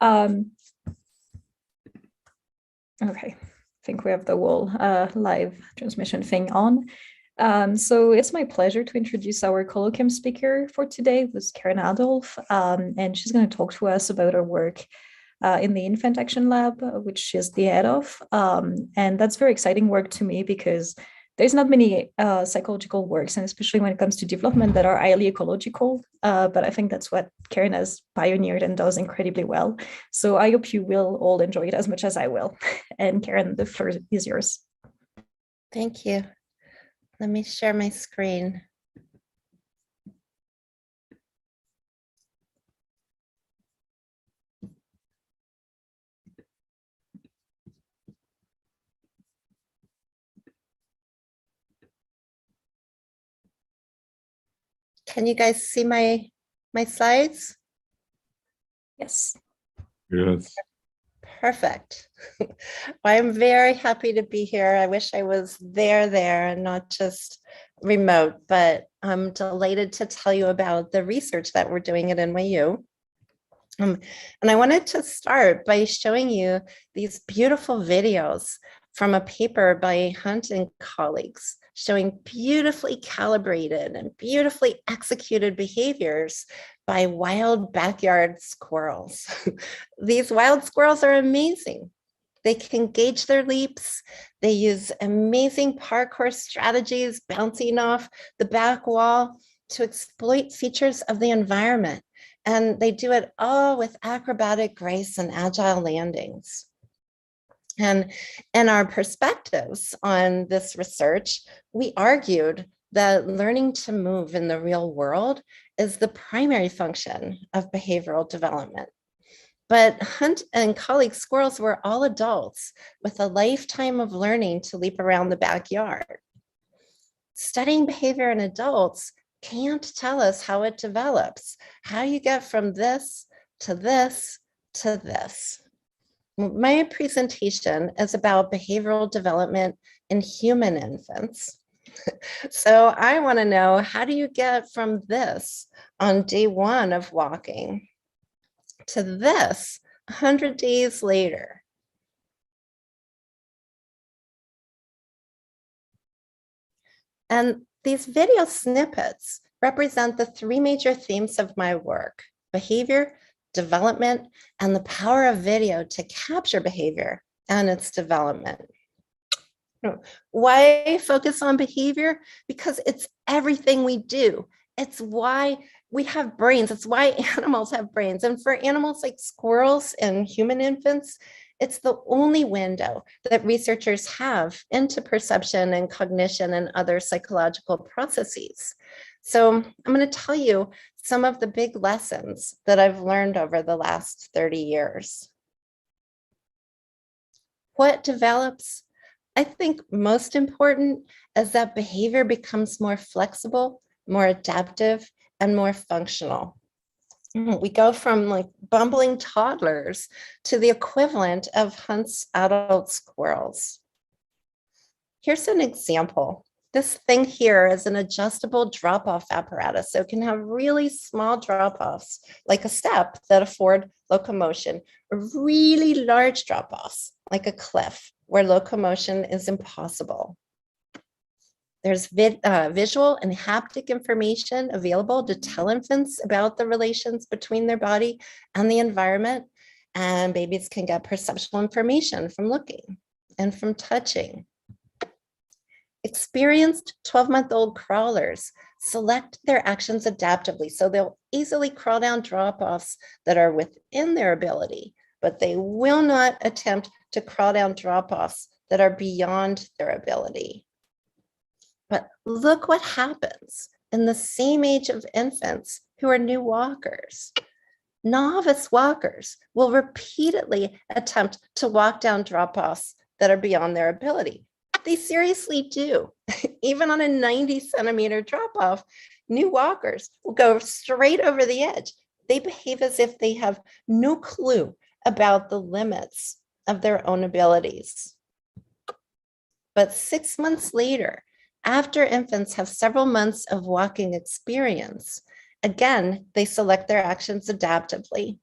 Um, okay, I think we have the whole live transmission thing on. So it's my pleasure to introduce our colloquium speaker for today, who's Karen Adolf, and she's going to talk to us about her work in the Infant Action Lab, which she's the head of. And that's very exciting work to me because there's not many psychological works, and especially when it comes to development, that are highly ecological. But I think that's what Karen has pioneered and does incredibly well. So I hope you will all enjoy it as much as I will. And Karen, the floor is yours. Thank you. Let me share my screen. Can you guys see my slides? Yes. Yes. Perfect. I'm very happy to be here. I wish I was there and not just remote, but I'm delighted to tell you about the research that we're doing at NYU. And I wanted to start by showing you these beautiful videos from a paper by Hunt and colleagues showing beautifully calibrated and beautifully executed behaviors by wild backyard squirrels. These wild squirrels are amazing. They can gauge their leaps. They use amazing parkour strategies, bouncing off the back wall to exploit features of the environment. And they do it all with acrobatic grace and agile landings. And in our perspectives on this research, we argued that learning to move in the real world is the primary function of behavioral development. But Hunt and colleague squirrels were all adults with a lifetime of learning to leap around the backyard. Studying behavior in adults can't tell us how it develops, how you get from this to this to this. My presentation is about behavioral development in human infants. So I want to know, how do you get from this on day 1 of walking to this 100 days later? And these video snippets represent the 3 major themes of my work: behavior, development, and the power of video to capture behavior and its development. Why focus on behavior? Because it's everything we do. It's why we have brains. It's why animals have brains. And for animals like squirrels and human infants, it's the only window that researchers have into perception and cognition and other psychological processes. So I'm going to tell you some of the big lessons that I've learned over the last 30 years. What develops? I think most important is that behavior becomes more flexible, more adaptive, and more functional. We go from like bumbling toddlers to the equivalent of Hunt's adult squirrels. Here's an example. This thing here is an adjustable drop-off apparatus. So it can have really small drop-offs, like a step, that afford locomotion, or really large drop-offs, like a cliff, where locomotion is impossible. There's visual and haptic information available to tell infants about the relations between their body and the environment. And babies can get perceptual information from looking and from touching. Experienced 12-month-old crawlers select their actions adaptively, so they'll easily crawl down drop-offs that are within their ability, but they will not attempt to crawl down drop-offs that are beyond their ability. But look what happens in the same age of infants who are new walkers. Novice walkers will repeatedly attempt to walk down drop-offs that are beyond their ability. They seriously do. Even on a 90-centimeter drop-off, new walkers will go straight over the edge. They behave as if they have no clue about the limits of their own abilities. But 6 months later, after infants have several months of walking experience, again, they select their actions adaptively.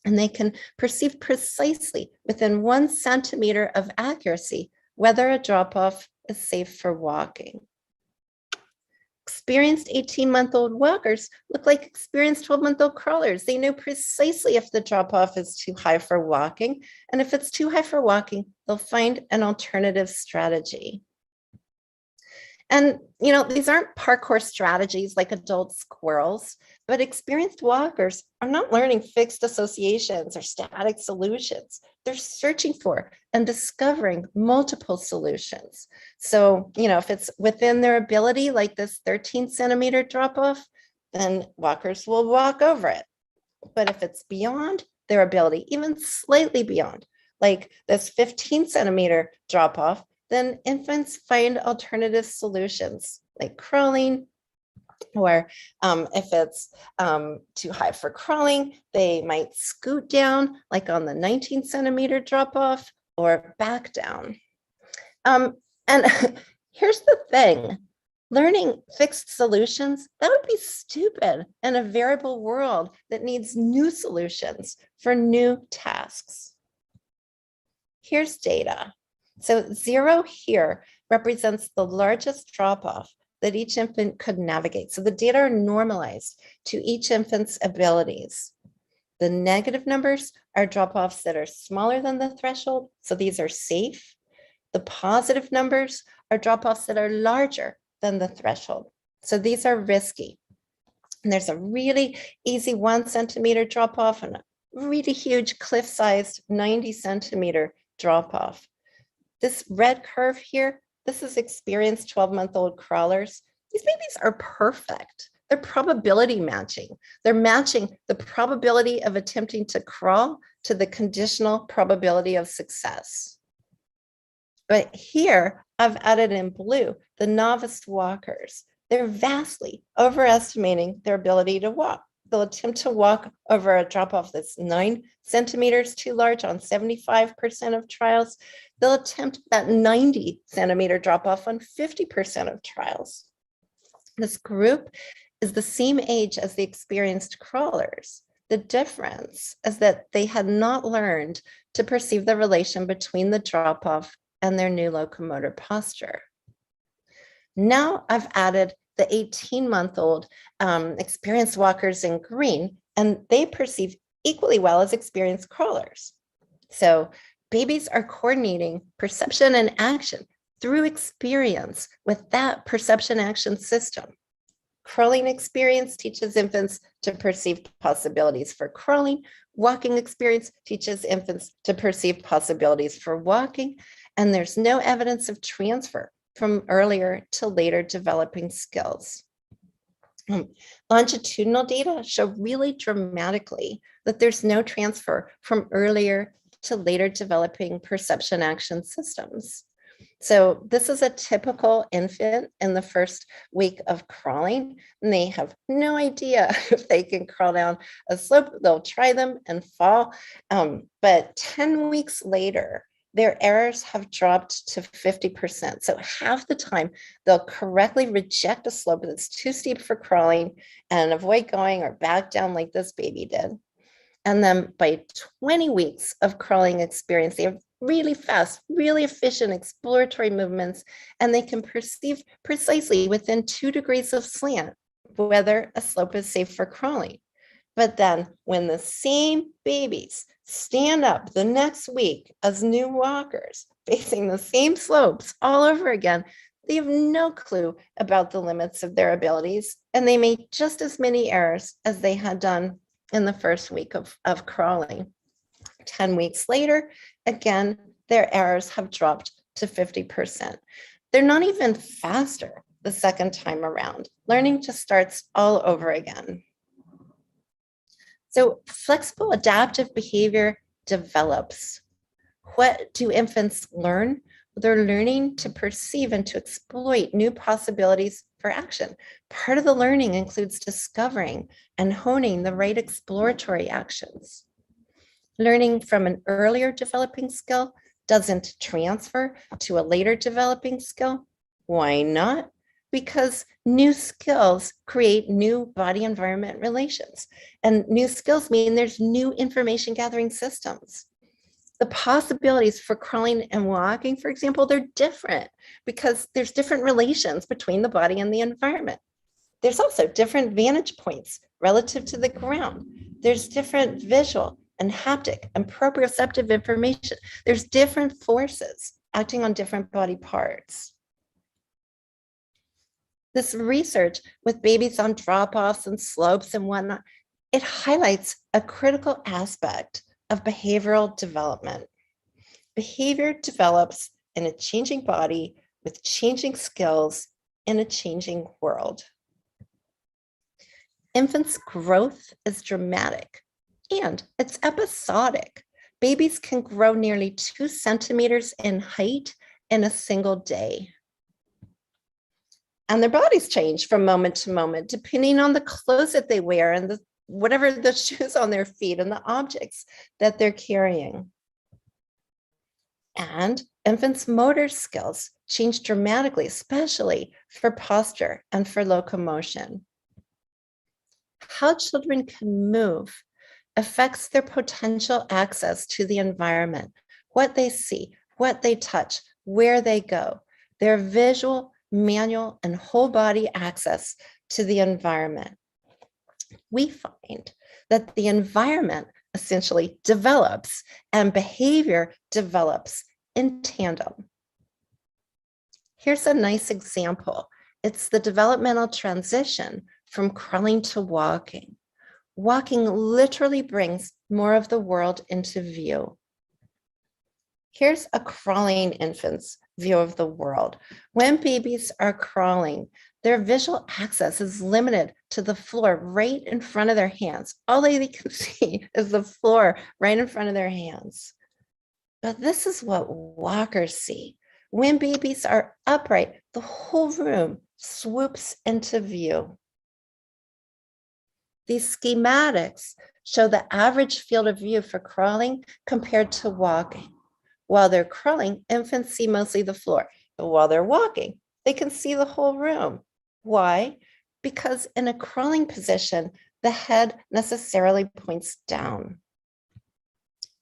And they can perceive precisely within 1 centimeter of accuracy whether a drop-off is safe for walking. Experienced 18-month-old walkers look like experienced 12-month-old crawlers. They know precisely if the drop-off is too high for walking. And if it's too high for walking, they'll find an alternative strategy. And, these aren't parkour strategies like adult squirrels, but experienced walkers are not learning fixed associations or static solutions. They're searching for and discovering multiple solutions. So, if it's within their ability, like this 13-centimeter drop off, then walkers will walk over it. But if it's beyond their ability, even slightly beyond, like this 15-centimeter drop off, then infants find alternative solutions like crawling, or if it's too high for crawling, they might scoot down like on the 19-centimeter drop off or back down. And here's the thing, learning fixed solutions, that would be stupid in a variable world that needs new solutions for new tasks. Here's data. So 0 here represents the largest drop-off that each infant could navigate. So the data are normalized to each infant's abilities. The negative numbers are drop-offs that are smaller than the threshold, so these are safe. The positive numbers are drop-offs that are larger than the threshold, so these are risky. And there's a really easy 1-centimeter drop-off and a really huge cliff-sized 90-centimeter drop-off. This red curve here, this is experienced 12-month-old crawlers. These babies are perfect. They're probability matching. They're matching the probability of attempting to crawl to the conditional probability of success. But here, I've added in blue the novice walkers. They're vastly overestimating their ability to walk. They'll attempt to walk over a drop-off that's 9 centimeters too large on 75% of trials. They'll attempt that 90-centimeter drop-off on 50% of trials. This group is the same age as the experienced crawlers. The difference is that they had not learned to perceive the relation between the drop-off and their new locomotor posture. Now I've added the 18-month-old experienced walkers in green, and they perceive equally well as experienced crawlers. So babies are coordinating perception and action through experience with that perception action system. Crawling experience teaches infants to perceive possibilities for crawling. Walking experience teaches infants to perceive possibilities for walking. And there's no evidence of transfer from earlier to later developing skills. Longitudinal data show really dramatically that there's no transfer from earlier to later developing perception action systems. So this is a typical infant in the first week of crawling, and they have no idea if they can crawl down a slope. They'll try them and fall. But 10 weeks later, their errors have dropped to 50%. So half the time they'll correctly reject a slope that's too steep for crawling and avoid going or back down like this baby did. And then by 20 weeks of crawling experience, they have really fast, really efficient exploratory movements, and they can perceive precisely within 2 degrees of slant whether a slope is safe for crawling. But then when the same babies stand up the next week as new walkers, facing the same slopes all over again, they have no clue about the limits of their abilities, and they make just as many errors as they had done in the first week of crawling. 10 weeks later, again, their errors have dropped to 50%. They're not even faster the second time around. Learning just starts all over again. So flexible adaptive behavior develops. What do infants learn? They're learning to perceive and to exploit new possibilities for action. Part of the learning includes discovering and honing the right exploratory actions. Learning from an earlier developing skill doesn't transfer to a later developing skill. Why not? Because new skills create new body environment relations. And new skills mean there's new information gathering systems. The possibilities for crawling and walking, for example, they're different because there's different relations between the body and the environment. There's also different vantage points relative to the ground. There's different visual and haptic and proprioceptive information. There's different forces acting on different body parts. This research with babies on drop-offs and slopes and whatnot, it highlights a critical aspect of behavioral development. Behavior develops in a changing body with changing skills in a changing world. Infants' growth is dramatic and it's episodic. Babies can grow nearly 2 centimeters in height in a single day. And their bodies change from moment to moment, depending on the clothes that they wear and whatever the shoes on their feet and the objects that they're carrying. And infants' motor skills change dramatically, especially for posture and for locomotion. How children can move affects their potential access to the environment, what they see, what they touch, where they go, their visual, manual, and whole body access to the environment. We find that the environment essentially develops and behavior develops in tandem. Here's a nice example. It's the developmental transition from crawling to walking. Walking literally brings more of the world into view. Here's a crawling infant's view of the world. When babies are crawling, their visual access is limited to the floor right in front of their hands. All they can see is the floor right in front of their hands. But this is what walkers see. When babies are upright, the whole room swoops into view. These schematics show the average field of view for crawling compared to walking. While they're crawling, infants see mostly the floor, but while they're walking, they can see the whole room. Why? Because in a crawling position, the head necessarily points down.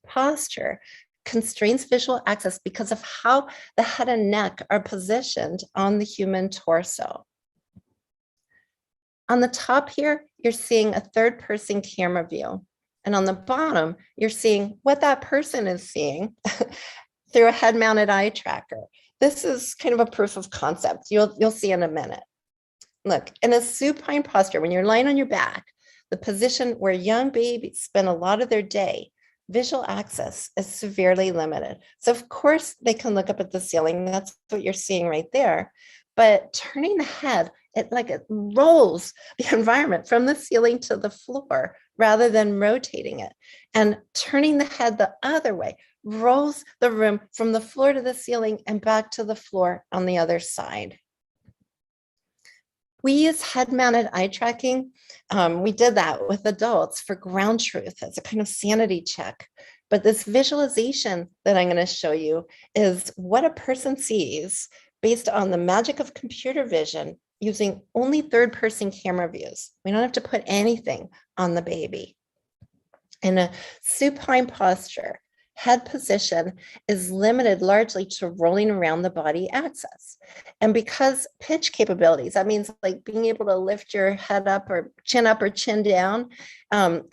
Posture constrains visual access because of how the head and neck are positioned on the human torso. On the top here, you're seeing a third-person camera view. And on the bottom, you're seeing what that person is seeing through a head-mounted eye tracker. This is kind of a proof of concept. You'll see in a minute. Look, in a supine posture, when you're lying on your back, the position where young babies spend a lot of their day, visual access is severely limited. So of course they can look up at the ceiling. That's what you're seeing right there. But turning the head, it rolls the environment from the ceiling to the floor rather than rotating it. And turning the head the other way rolls the room from the floor to the ceiling and back to the floor on the other side. We use head-mounted eye tracking. We did that with adults for ground truth as a kind of sanity check. But this visualization that I'm going to show you is what a person sees based on the magic of computer vision using only third-person camera views. We don't have to put anything on the baby. In a supine posture, head position is limited largely to rolling around the body axis. And because pitch capabilities, that means like being able to lift your head up or chin down,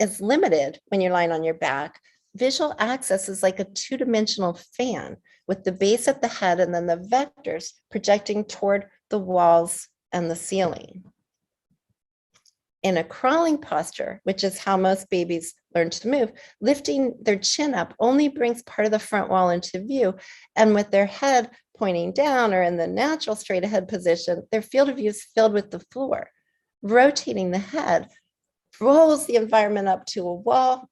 is limited when you're lying on your back. Visual access is like a two-dimensional fan with the base at the head and then the vectors projecting toward the walls and the ceiling. In a crawling posture, which is how most babies learn to move, lifting their chin up only brings part of the front wall into view. And with their head pointing down or in the natural straight ahead position, their field of view is filled with the floor. Rotating the head rolls the environment up to a wall.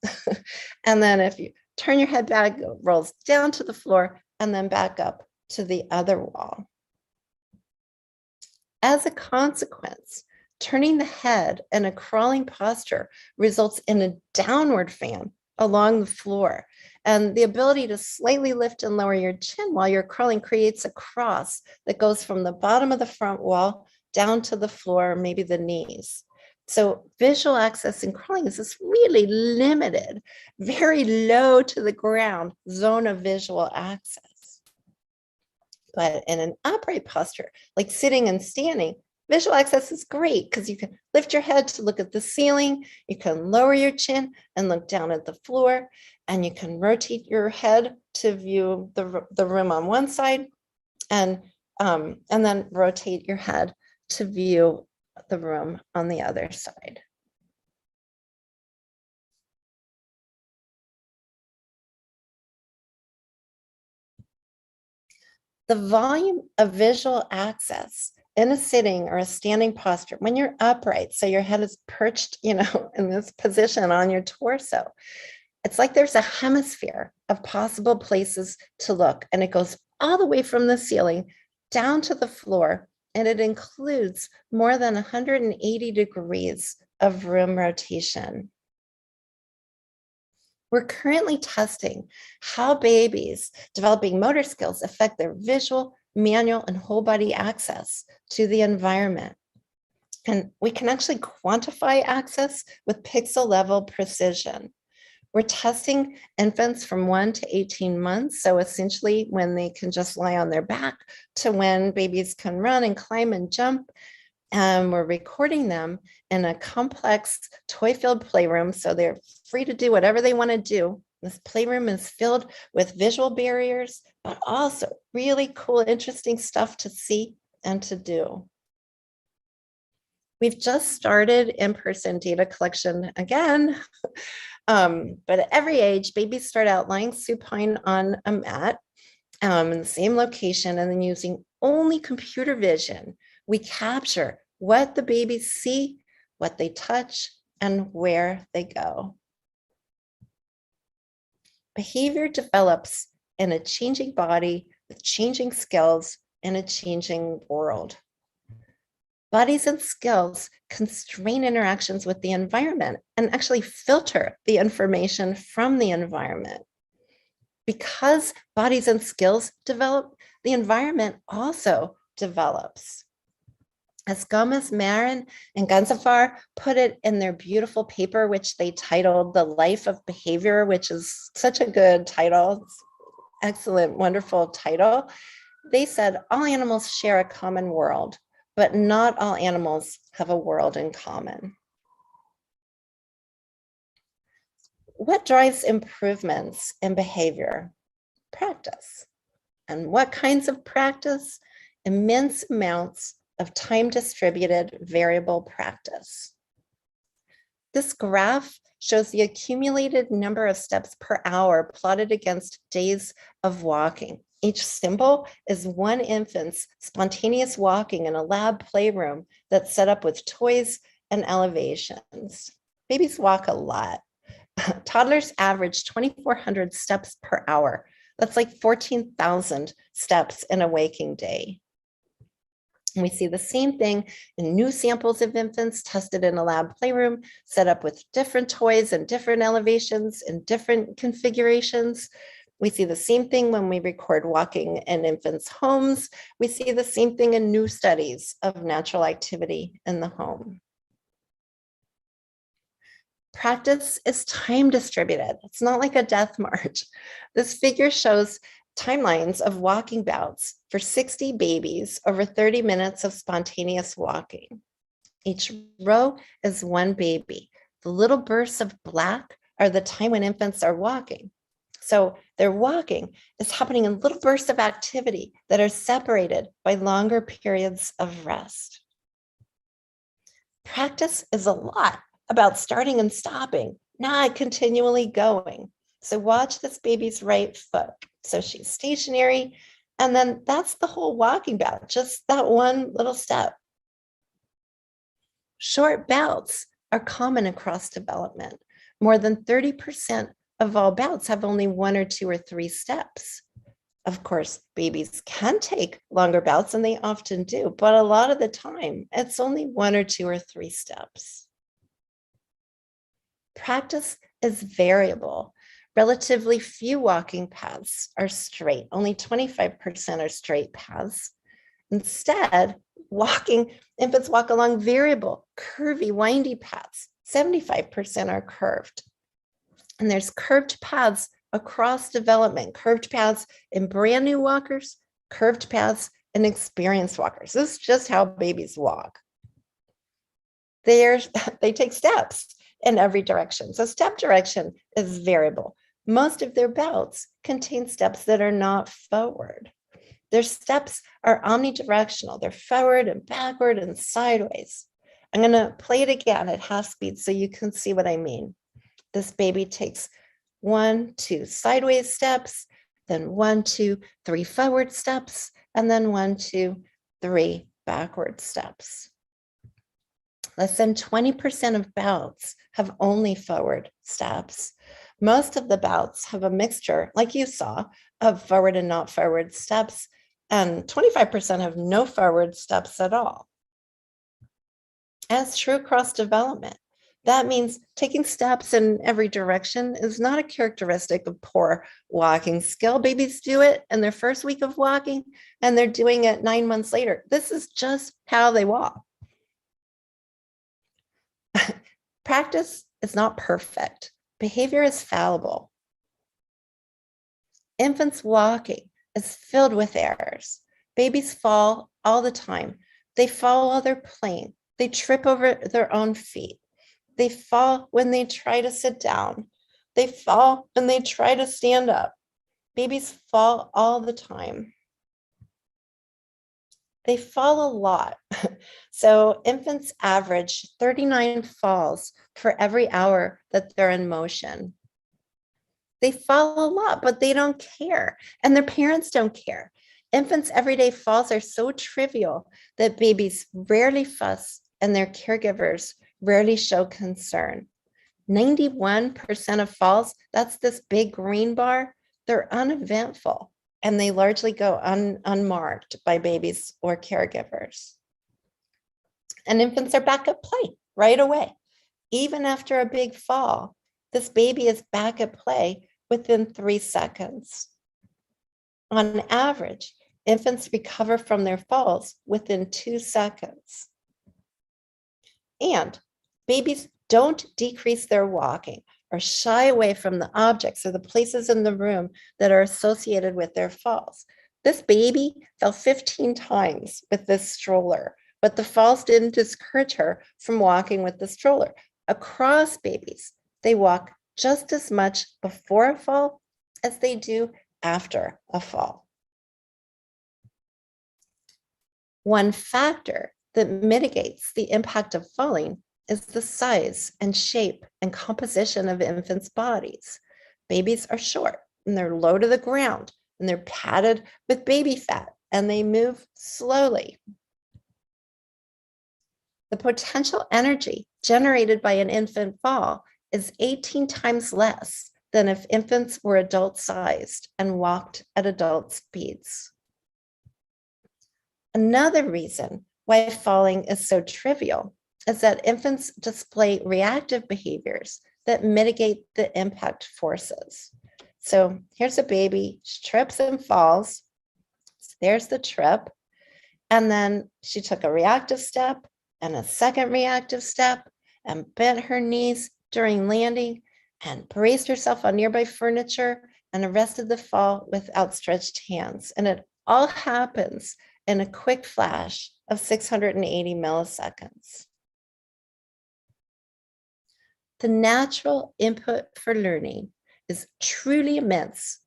And then if you turn your head back, it rolls down to the floor and then back up to the other wall. As a consequence, turning the head in a crawling posture results in a downward fan along the floor. And the ability to slightly lift and lower your chin while you're crawling creates a cross that goes from the bottom of the front wall down to the floor, maybe the knees. So visual access in crawling is this really limited, very low to the ground zone of visual access. But in an upright posture, like sitting and standing, visual access is great because you can lift your head to look at the ceiling, you can lower your chin and look down at the floor, and you can rotate your head to view the room on one side, and then rotate your head to view the room on the other side. The volume of visual access in a sitting or a standing posture when you're upright, so your head is perched, in this position on your torso, it's like there's a hemisphere of possible places to look, and it goes all the way from the ceiling down to the floor, and it includes more than 180 degrees of room rotation. We're currently testing how babies developing motor skills affect their visual, manual, and whole body access to the environment. And we can actually quantify access with pixel level precision. We're testing infants from 1 to 18 months. So essentially when they can just lie on their back to when babies can run and climb and jump. And we're recording them in a complex toy-filled playroom, so they're free to do whatever they want to do. This playroom is filled with visual barriers, but also really cool, interesting stuff to see and to do. We've just started in-person data collection again, but at every age, babies start out lying supine on a mat in the same location, and then using only computer vision, we capture what the babies see, what they touch, and where they go. Behavior develops in a changing body with changing skills in a changing world. Bodies and skills constrain interactions with the environment and actually filter the information from the environment. Because bodies and skills develop, the environment also develops. As Gomez, Marin, and Ganzafar put it in their beautiful paper, which they titled The Life of Behavior, which is such a good title, excellent, wonderful title. They said all animals share a common world, but not all animals have a world in common. What drives improvements in behavior? Practice. And what kinds of practice? Immense amounts of time-distributed variable practice. This graph shows the accumulated number of steps per hour plotted against days of walking. Each symbol is one infant's spontaneous walking in a lab playroom that's set up with toys and elevations. Babies walk a lot. Toddlers average 2,400 steps per hour. That's like 14,000 steps in a waking day. And we see the same thing in new samples of infants tested in a lab playroom, set up with different toys and different elevations and different configurations. We see the same thing when we record walking in infants' homes. We see the same thing in new studies of natural activity in the home. Practice is time distributed. It's not like a death march. This figure shows timelines of walking bouts for 60 babies over 30 minutes of spontaneous walking. Each row is one baby. The little bursts of black are the time when infants are walking. So their walking is happening in little bursts of activity that are separated by longer periods of rest. Practice is a lot about starting and stopping, not continually going. So watch this baby's right foot. So she's stationary, and then that's the whole walking bout, just that one little step. Short bouts are common across development. More than 30% of all bouts have only 1 or 2 or 3 steps. Of course, babies can take longer bouts, and they often do, but a lot of the time, it's only 1 or 2 or 3 steps. Practice is variable. Relatively few walking paths are straight. Only 25% are straight paths. Instead, infants walk along variable, curvy, windy paths. 75% are curved. And there's curved paths across development, curved paths in brand new walkers, curved paths in experienced walkers. This is just how babies walk. They take steps in every direction. So step direction is variable. Most of their bouts contain steps that are not forward. Their steps are omnidirectional. They're forward and backward and sideways. I'm going to play it again at half speed so you can see what I mean. This baby takes 1, 2 sideways steps, then 1, 2, 3 forward steps, and then 1, 2, 3 backward steps. Less than 20% of bouts have only forward steps. Most of the bouts have a mixture, like you saw, of forward and not forward steps, and 25% have no forward steps at all. As true across development. That means taking steps in every direction is not a characteristic of poor walking skill. Babies do it in their first week of walking, and they're doing it 9 months later. This is just how they walk. Practice is not perfect. Behavior is fallible. Infants walking is filled with errors. Babies fall all the time. They fall while they're playing. They trip over their own feet. They fall when they try to sit down. They fall when they try to stand up. Babies fall all the time. They fall a lot. So infants average 39 falls for every hour that they're in motion. They fall a lot, but they don't care. And their parents don't care. Infants' everyday falls are so trivial that babies rarely fuss and their caregivers rarely show concern. 91% of falls, that's this big green bar, they're uneventful and they largely go unmarked by babies or caregivers. And infants are back at play right away. Even after a big fall, this baby is back at play within 3 seconds. On average, infants recover from their falls within 2 seconds. And babies don't decrease their walking or shy away from the objects or the places in the room that are associated with their falls. This baby fell 15 times with this stroller, but the falls didn't discourage her from walking with the stroller. Across babies, they walk just as much before a fall as they do after a fall. One factor that mitigates the impact of falling is the size and shape and composition of infants' bodies. Babies are short and they're low to the ground and they're padded with baby fat and they move slowly. The potential energy generated by an infant fall is 18 times less than if infants were adult-sized and walked at adult speeds. Another reason why falling is so trivial is that infants display reactive behaviors that mitigate the impact forces. So here's a baby, she trips and falls. There's the trip. And then she took a reactive step and a second reactive step and bent her knees during landing and braced herself on nearby furniture and arrested the fall with outstretched hands. And it all happens in a quick flash of 680 milliseconds. The natural input for learning is truly immense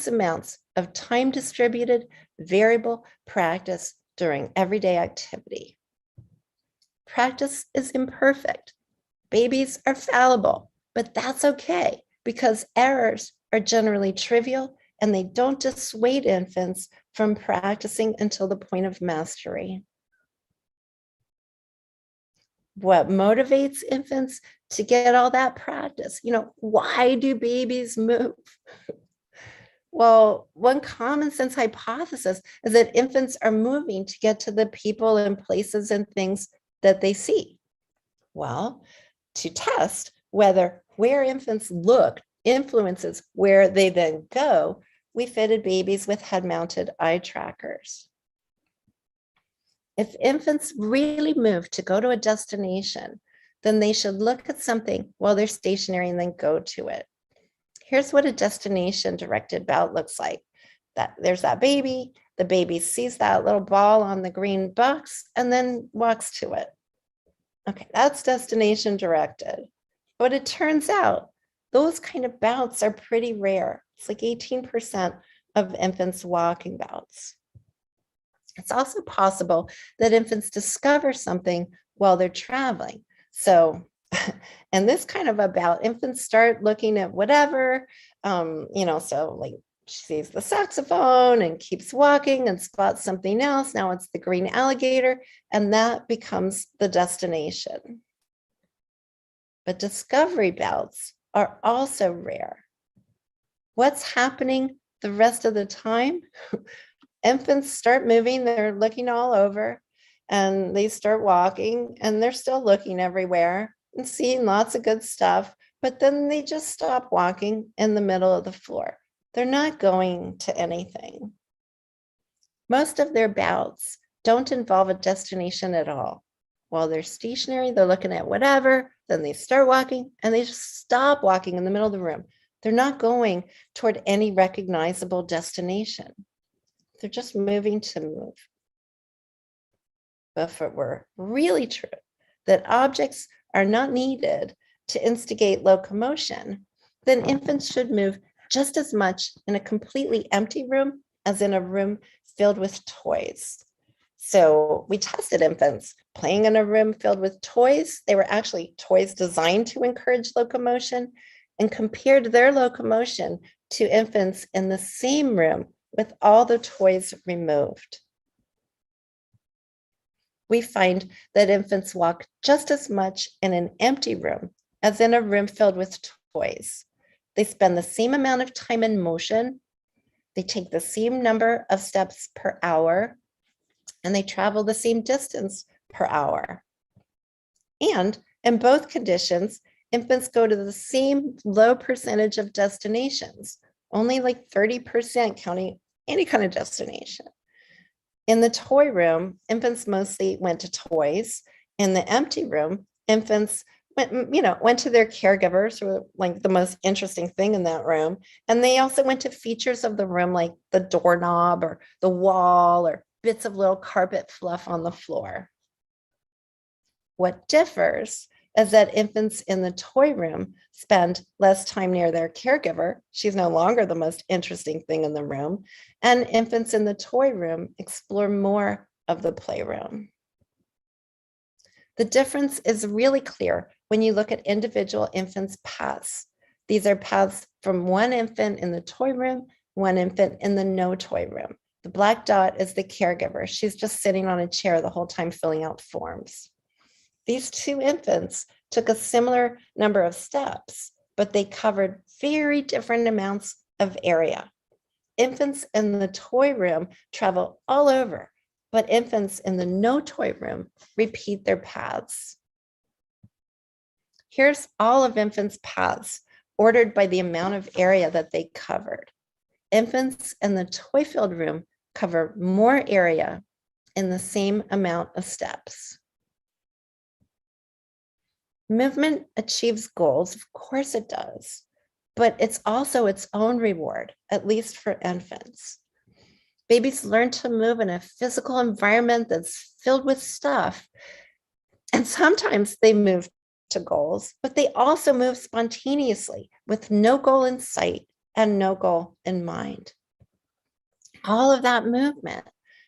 amounts of time distributed, variable practice during everyday activity. Practice is imperfect. Babies are fallible, but that's okay because errors are generally trivial and they don't dissuade infants from practicing until the point of mastery. What motivates infants to get all that practice? Why do babies move? Well, one common sense hypothesis is that infants are moving to get to the people and places and things that they see. Well, to test whether where infants look influences where they then go, we fitted babies with head-mounted eye trackers. If infants really move to go to a destination, then they should look at something while they're stationary and then go to it. Here's what a destination directed bout looks like. There's that baby. The baby sees that little ball on the green box and then walks to it. Okay, that's destination directed. But it turns out those kind of bouts are pretty rare. It's like 18% of infants walking bouts. It's also possible that infants discover something while they're traveling. So, and this kind of about infants start looking at whatever, so like she sees the saxophone and keeps walking and spots something else. Now it's the green alligator, and that becomes the destination. But discovery bouts are also rare. What's happening the rest of the time? Infants start moving, they're looking all over, and they start walking, and they're still looking everywhere and seeing lots of good stuff, but then they just stop walking in the middle of the floor. They're not going to anything. Most of their bouts don't involve a destination at all. While they're stationary, they're looking at whatever, then they start walking, and they just stop walking in the middle of the room. They're not going toward any recognizable destination. They're just moving to move. But if it were really true that objects are not needed to instigate locomotion, then infants should move just as much in a completely empty room as in a room filled with toys. So we tested infants playing in a room filled with toys. They were actually toys designed to encourage locomotion, and compared their locomotion to infants in the same room with all the toys removed. We find that infants walk just as much in an empty room as in a room filled with toys. They spend the same amount of time in motion. They take the same number of steps per hour, and they travel the same distance per hour. And in both conditions, infants go to the same low percentage of destinations, only like 30% counting any kind of destination. In the toy room, infants mostly went to toys. In the empty room, infants went to their caregivers, who were like the most interesting thing in that room. And they also went to features of the room, like the doorknob or the wall or bits of little carpet fluff on the floor. What differs is that infants in the toy room spend less time near their caregiver. She's no longer the most interesting thing in the room. And infants in the toy room explore more of the playroom. The difference is really clear when you look at individual infants' paths. These are paths from one infant in the toy room, one infant in the no toy room. The black dot is the caregiver. She's just sitting on a chair the whole time filling out forms. These two infants took a similar number of steps, but they covered very different amounts of area. Infants in the toy room travel all over, but infants in the no toy room repeat their paths. Here's all of infants' paths ordered by the amount of area that they covered. Infants in the toy-filled room cover more area in the same amount of steps. Movement achieves goals, of course it does, but it's also its own reward, at least for infants. Babies learn to move in a physical environment that's filled with stuff. And sometimes they move to goals, but they also move spontaneously with no goal in sight and no goal in mind. All of that movement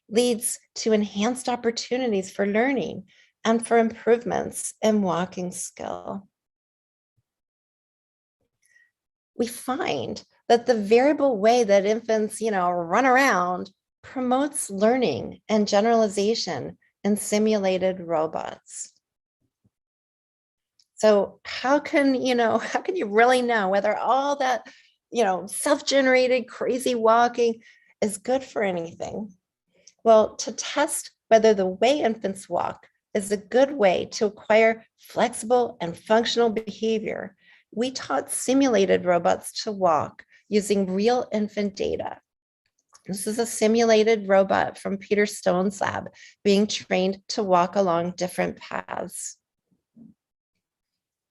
leads to enhanced opportunities for learning and for improvements in walking skill. We find that the variable way that infants, run around promotes learning and generalization in simulated robots. So how can you really know whether all that, self-generated crazy walking is good for anything? Well, to test whether the way infants walk is a good way to acquire flexible and functional behavior, we taught simulated robots to walk using real infant data. This is a simulated robot from Peter Stone's lab being trained to walk along different paths.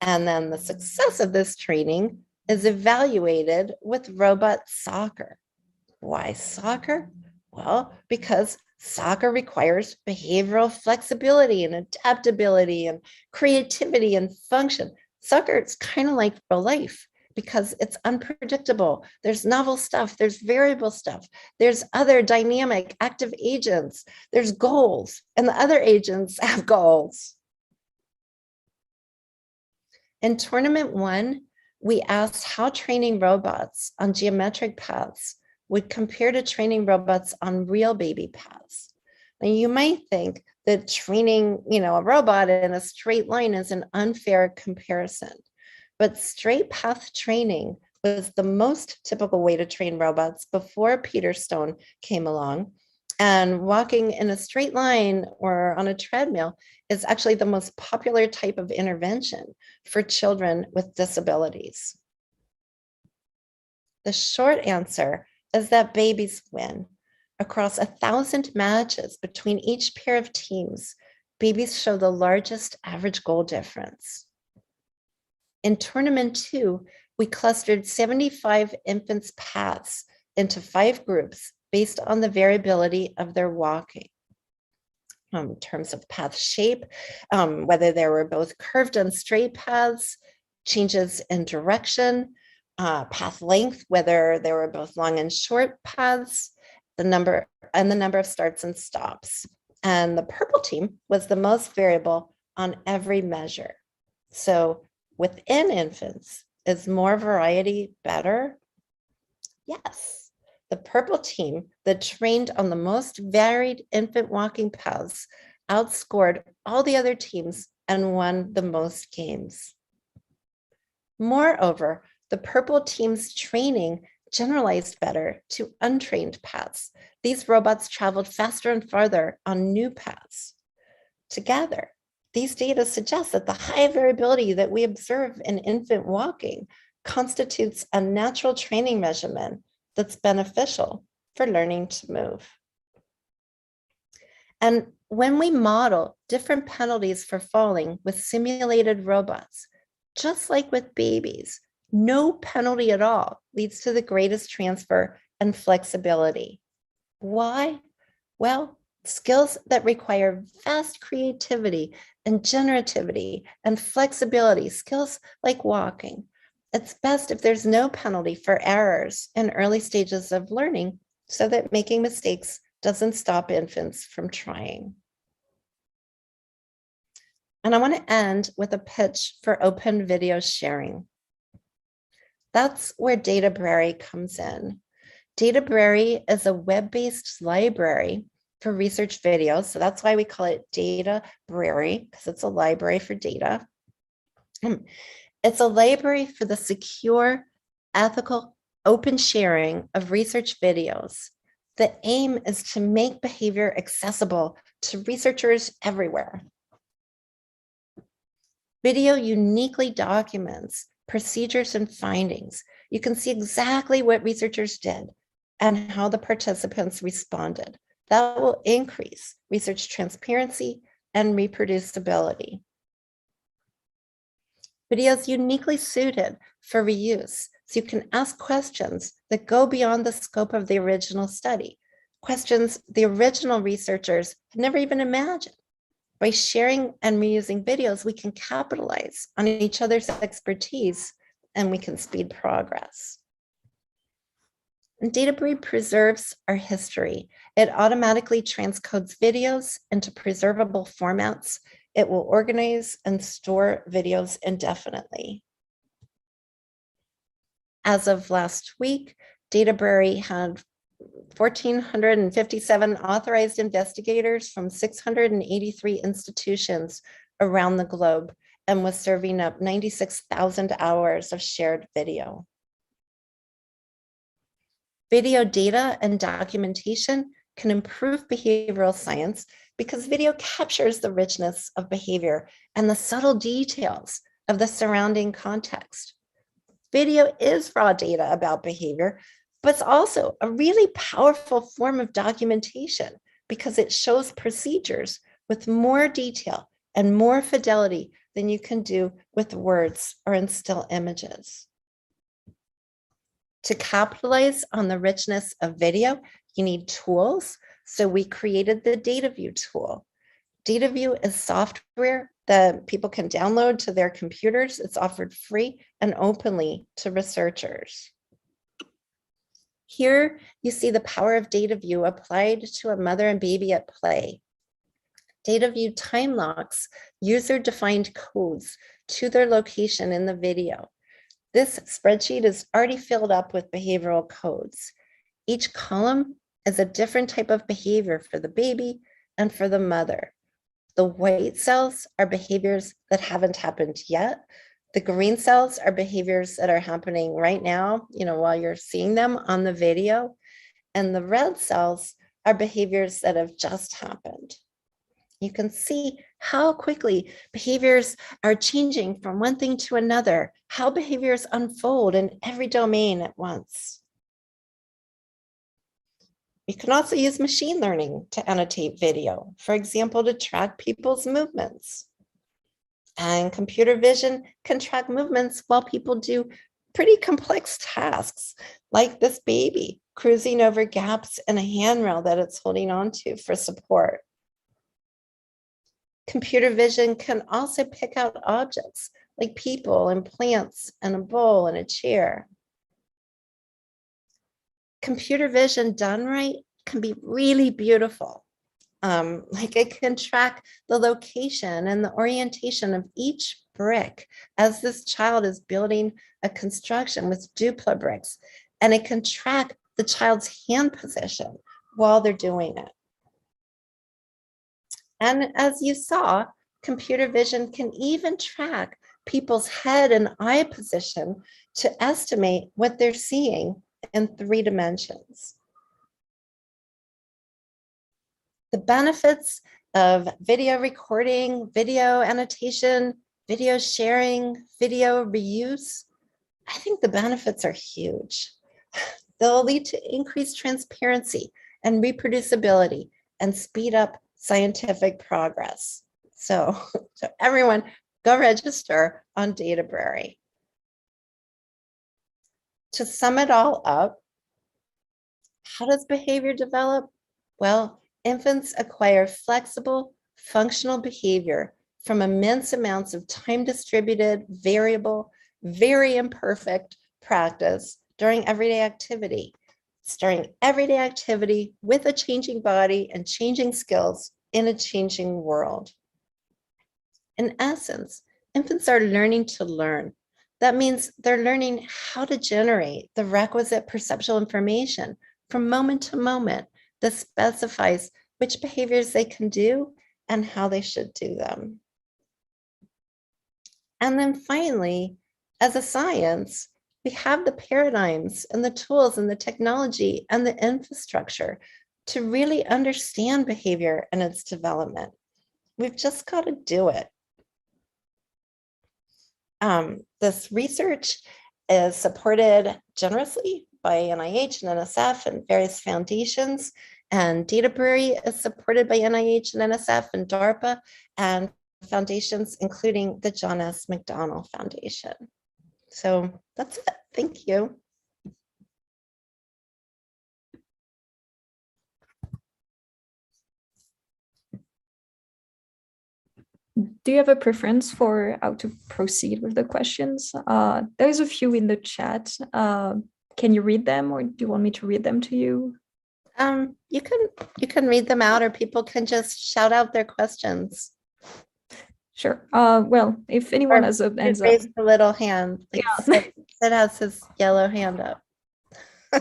And then the success of this training is evaluated with robot soccer. Why soccer? Well, because soccer requires behavioral flexibility and adaptability and creativity and function. Soccer is kind of like real life because it's unpredictable. There's novel stuff, there's variable stuff, there's other dynamic active agents, there's goals, and the other agents have goals. In tournament 1, we asked how training robots on geometric paths would compare to training robots on real baby paths. Now you might think that training, a robot in a straight line is an unfair comparison, but straight path training was the most typical way to train robots before Peter Stone came along. And walking in a straight line or on a treadmill is actually the most popular type of intervention for children with disabilities. The short answer is that babies win. Across 1,000 matches between each pair of teams, babies show the largest average goal difference. In tournament 2, we clustered 75 infants' paths into 5 groups based on the variability of their walking. In terms of path shape, whether there were both curved and straight paths, changes in direction, path length, whether there were both long and short paths, the number of starts and stops. And the purple team was the most variable on every measure. So within infants, is more variety better? Yes. The purple team that trained on the most varied infant walking paths outscored all the other teams and won the most games. Moreover, the purple team's training generalized better to untrained paths. These robots traveled faster and farther on new paths. Together, these data suggest that the high variability that we observe in infant walking constitutes a natural training measurement that's beneficial for learning to move. And when we model different penalties for falling with simulated robots, just like with babies, no penalty at all leads to the greatest transfer and flexibility. Why? Well, skills that require vast creativity and generativity and flexibility, skills like walking, it's best if there's no penalty for errors in early stages of learning so that making mistakes doesn't stop infants from trying. And I want to end with a pitch for open video sharing. That's where Databrary comes in. Databrary is a web-based library for research videos. So that's why we call it Databrary, because it's a library for data. It's a library for the secure, ethical, open sharing of research videos. The aim is to make behavior accessible to researchers everywhere. Video uniquely documents procedures and findings. You can see exactly what researchers did and how the participants responded. That will increase research transparency and reproducibility. Video is uniquely suited for reuse, so you can ask questions that go beyond the scope of the original study, questions the original researchers had never even imagined. By sharing and reusing videos, we can capitalize on each other's expertise and we can speed progress. And Databrary preserves our history. It automatically transcodes videos into preservable formats. It will organize and store videos indefinitely. As of last week, Databrary had 1,457 authorized investigators from 683 institutions around the globe and was serving up 96,000 hours of shared video. Video data and documentation can improve behavioral science because video captures the richness of behavior and the subtle details of the surrounding context. Video is raw data about behavior, but it's also a really powerful form of documentation because it shows procedures with more detail and more fidelity than you can do with words or in still images. To capitalize on the richness of video, you need tools. So we created the DataView tool. DataView is software that people can download to their computers. It's offered free and openly to researchers. Here you see the power of DataView applied to a mother and baby at play. DataView time locks user-defined codes to their location in the video. This spreadsheet is already filled up with behavioral codes. Each column is a different type of behavior for the baby and for the mother. The white cells are behaviors that haven't happened yet. The green cells are behaviors that are happening right now, while you're seeing them on the video. And the red cells are behaviors that have just happened. You can see how quickly behaviors are changing from one thing to another, how behaviors unfold in every domain at once. You can also use machine learning to annotate video, for example, to track people's movements. And computer vision can track movements while people do pretty complex tasks, like this baby cruising over gaps in a handrail that it's holding onto for support. Computer vision can also pick out objects like people and plants and a bowl and a chair. Computer vision done right can be really beautiful. Like it can track the location and the orientation of each brick as this child is building a construction with Dupla bricks, and it can track the child's hand position while they're doing it. And as you saw, computer vision can even track people's head and eye position to estimate what they're seeing in 3 dimensions. The benefits of video recording, video annotation, video sharing, video reuse, I think the benefits are huge. They'll lead to increased transparency and reproducibility and speed up scientific progress. So everyone, go register on Databrary. To sum it all up, how does behavior develop? Well, infants acquire flexible, functional behavior from immense amounts of time-distributed, variable, very imperfect practice during everyday activity. Starting everyday activity with a changing body and changing skills in a changing world. In essence, infants are learning to learn. That means they're learning how to generate the requisite perceptual information from moment to moment that specifies which behaviors they can do and how they should do them. And then finally, as a science, we have the paradigms and the tools and the technology and the infrastructure to really understand behavior and its development. We've just got to do it. This research is supported generously by NIH and NSF and various foundations, and Databrary is supported by NIH and NSF and DARPA and foundations, including the John S. McDonnell Foundation. So that's it. Thank you. Do you have a preference for how to proceed with the questions? There's a few in the chat. Can you read them, or do you want me to read them to you? You can read them out, or people can just shout out their questions. Sure. Well, if anyone has a raise a little hand, like yeah. Sid has his yellow hand up.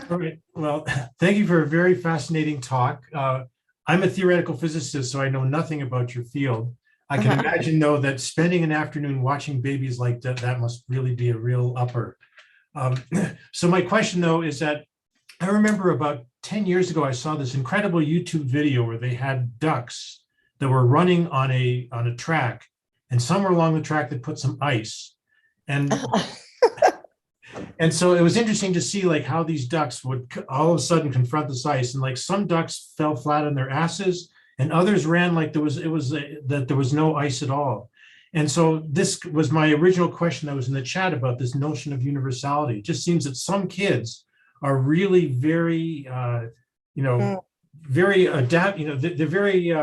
All right. Well, thank you for a very fascinating talk. I'm a theoretical physicist, so I know nothing about your field. I can imagine, though, that spending an afternoon watching babies like that must really be a real upper. So my question, though, is that I remember about 10 years ago, I saw this incredible YouTube video where they had ducks that were running on a track, and somewhere along the track they put some ice. And And so it was interesting to see like how these ducks would all of a sudden confront this ice, and like some ducks fell flat on their asses, and others ran like that there was no ice at all. And so this was my original question that was in the chat about this notion of universality. It just seems that some kids are really very, very adapt. They're very,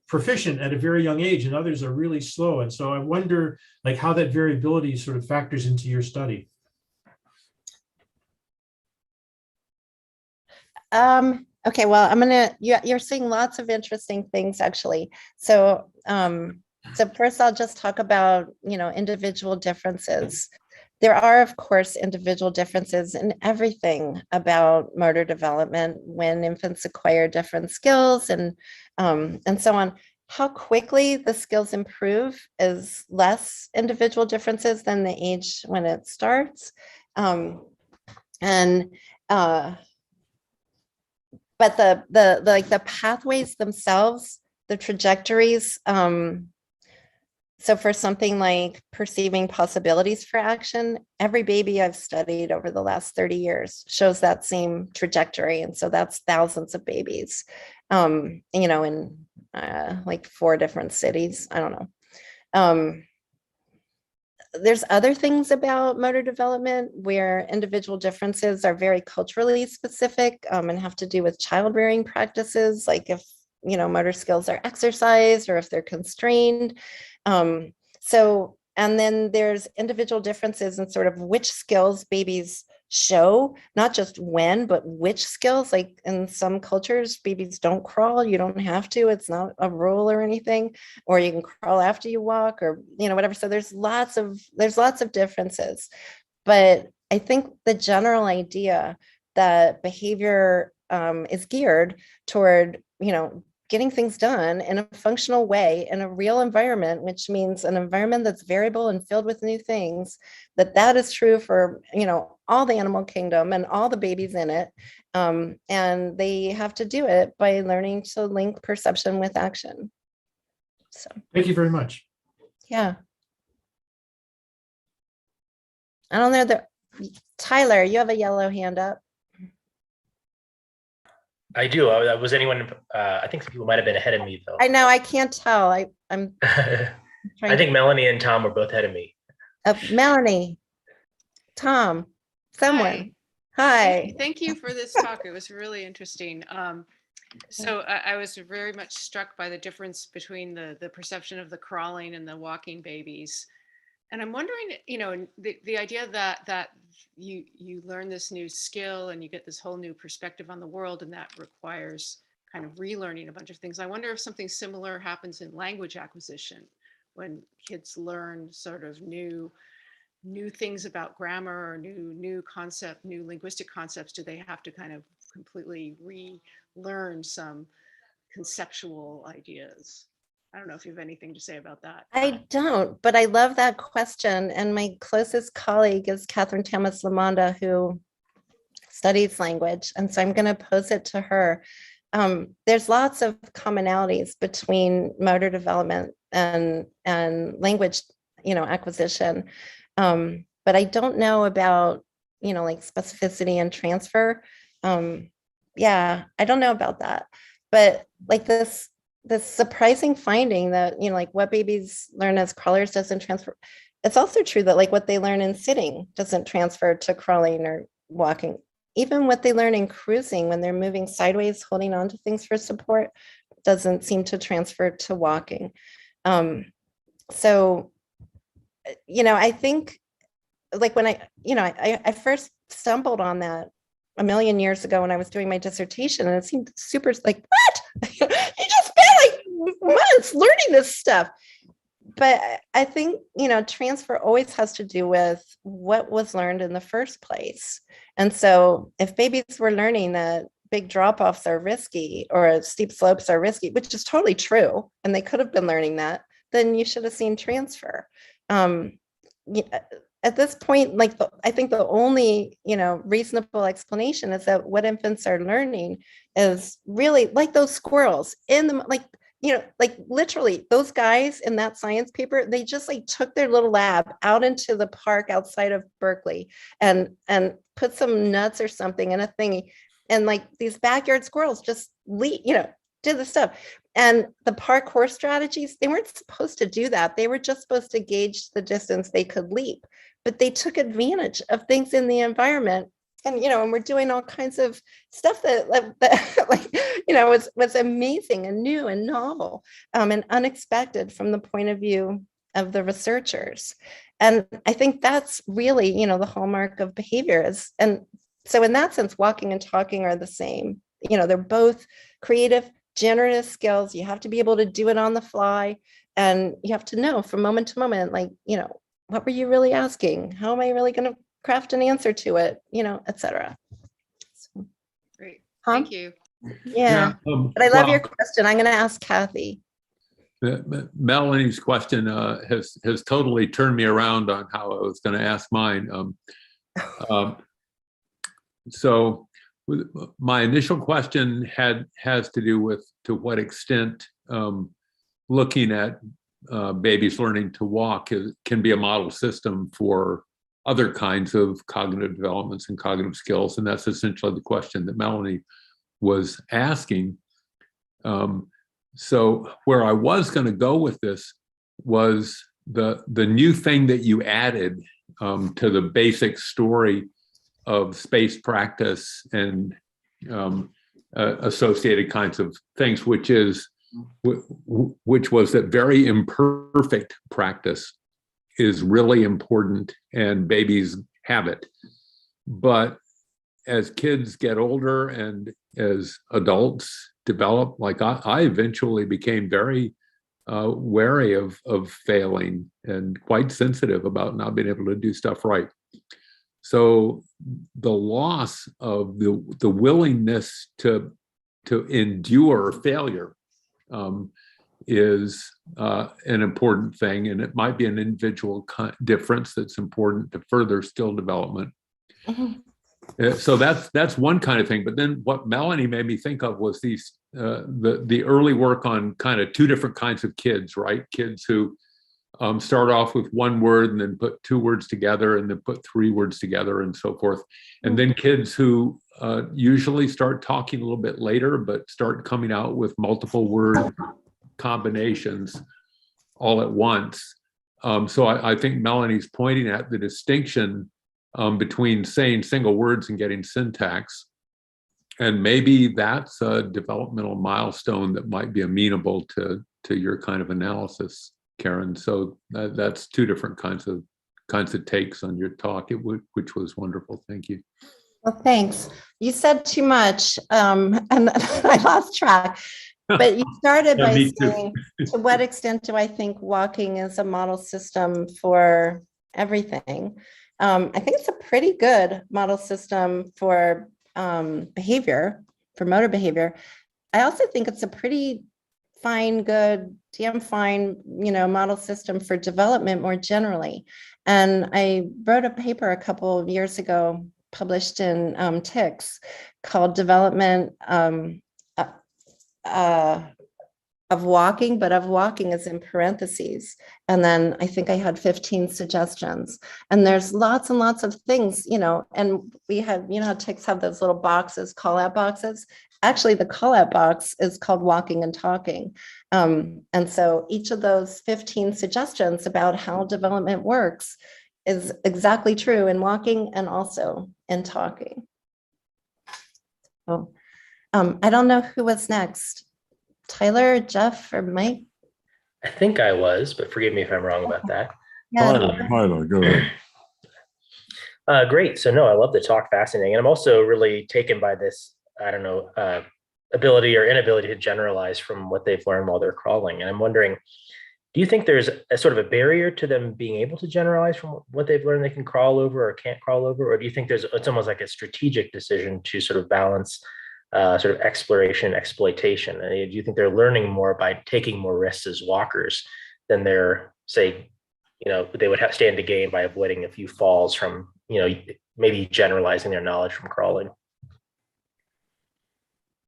proficient at a very young age, and others are really slow. And so I wonder, like, how that variability sort of factors into your study. Okay, well, you're seeing lots of interesting things actually. So first I'll just talk about, individual differences. There are, of course, individual differences in everything about motor development when infants acquire different skills and so on. How quickly the skills improve is less individual differences than the age when it starts. But the pathways themselves, the trajectories, so for something like perceiving possibilities for action, every baby I've studied over the last 30 years shows that same trajectory. And so that's thousands of babies, in like 4 different cities. I don't know. There's other things about motor development where individual differences are very culturally specific and have to do with child rearing practices, like if motor skills are exercised or if they're constrained. And then there's individual differences in sort of which skills babies show, not just when, but which skills. Like in some cultures, babies don't crawl. You don't have to. It's not a rule or anything. Or you can crawl after you walk, or whatever. So there's lots of differences. But I think the general idea that behavior is geared toward getting things done in a functional way in a real environment, which means an environment that's variable and filled with new things, that is true for, all the animal kingdom and all the babies in it. And they have to do it by learning to link perception with action. So thank you very much. Yeah. I don't know Tyler, you have a yellow hand up. I do. Was anyone? I think some people might have been ahead of me, though. I know. I can't tell. I'm. I think Melanie and Tom were both ahead of me. Melanie, Tom, someone. Hi. Thank you for this talk. It was really interesting. So I was very much struck by the difference between the perception of the crawling and the walking babies. And I'm wondering, the idea that you learn this new skill and you get this whole new perspective on the world, and that requires kind of relearning a bunch of things. I wonder if something similar happens in language acquisition when kids learn sort of new things about grammar or new linguistic concepts. Do they have to kind of completely relearn some conceptual ideas? I don't know if you have anything to say about that. I don't, but I love that question. And my closest colleague is Catherine Tamas-Lamonda, who studies language. And so I'm going to pose it to her. There's lots of commonalities between motor development and language, acquisition. But I don't know about, like specificity and transfer. Yeah, I don't know about that. But like this surprising finding that, like what babies learn as crawlers doesn't transfer. It's also true that like what they learn in sitting doesn't transfer to crawling or walking. Even what they learn in cruising when they're moving sideways, holding on to things for support, doesn't seem to transfer to walking. So, I think like when I first stumbled on that a million years ago when I was doing my dissertation, and it seemed super like, what? You just spent like months learning this stuff. But I think, transfer always has to do with what was learned in the first place. And so if babies were learning that big drop-offs are risky or steep slopes are risky, which is totally true, and they could have been learning that, then you should have seen transfer. At this point, like I think the only, reasonable explanation is that what infants are learning is really like those squirrels in the, like like literally those guys in that science paper, they just like took their little lab out into the park outside of Berkeley and put some nuts or something in a thingy. And like these backyard squirrels just did the stuff. And the parkour strategies, they weren't supposed to do that. They were just supposed to gauge the distance they could leap, but they took advantage of things in the environment. And we're doing all kinds of stuff that was amazing and new and novel and unexpected from the point of view of the researchers. And I think that's really, the hallmark of behavior is. And so in that sense, walking and talking are the same. They're both creative, generative skills. You have to be able to do it on the fly. And you have to know from moment to moment, like, what were you really asking? How am I really going to craft an answer to it, etc. So, Great. Tom? Thank you. Yeah. But I love your question. I'm going to ask Kathy. Melanie's question has totally turned me around on how I was going to ask mine. So my initial question has to do with to what extent looking at babies learning to walk can be a model system for other kinds of cognitive developments and cognitive skills. And that's essentially the question that Melanie was asking. So where I was going to go with this was the new thing that you added to the basic story of space practice and associated kinds of things, which was that very imperfect practice is really important and babies have it. But as kids get older and as adults develop, like I eventually became very wary of failing and quite sensitive about not being able to do stuff right. So the loss of the willingness to endure failure is an important thing, and it might be an individual difference that's important to further skill development. So that's one kind of thing. But then what Melanie made me think of was these the early work on kind of two different kinds of kids, right? Kids who start off with one word and then put two words together and then put three words together and so forth. And then kids who usually start talking a little bit later, but start coming out with multiple word combinations all at once. So I think Melanie's pointing at the distinction between saying single words and getting syntax. And maybe that's a developmental milestone that might be amenable to your kind of analysis, Karen. So that's two different kinds of takes on your talk, which was wonderful. Thank you. Well, thanks. You said too much and I lost track. But you started by saying, to what extent do I think walking is a model system for everything? I think it's a pretty good model system for behavior, for motor behavior. I also think it's a pretty fine, good, damn fine, model system for development more generally. And I wrote a paper a couple of years ago, published in TICS, called Development of Walking, but of walking is in parentheses. And then I think I had 15 suggestions. And there's lots and lots of things, and we have, how TICS have those little boxes, call out boxes. Actually, the call out box is called Walking and Talking. And so each of those 15 suggestions about how development works is exactly true in walking and also in talking. So I don't know who was next. Tyler, Jeff, or Mike? I think I was, but forgive me if I'm wrong about that. Yeah. Tyler, go ahead. Great. So no, I love the talk. Fascinating. And I'm also really taken by this, ability or inability to generalize from what they've learned while they're crawling. And I'm wondering, do you think there's a sort of a barrier to them being able to generalize from what they've learned they can crawl over or can't crawl over? Or do you think it's almost like a strategic decision to sort of balance sort of exploration, exploitation? And do you think they're learning more by taking more risks as walkers than they're, say, they would stand to gain by avoiding a few falls from, maybe generalizing their knowledge from crawling?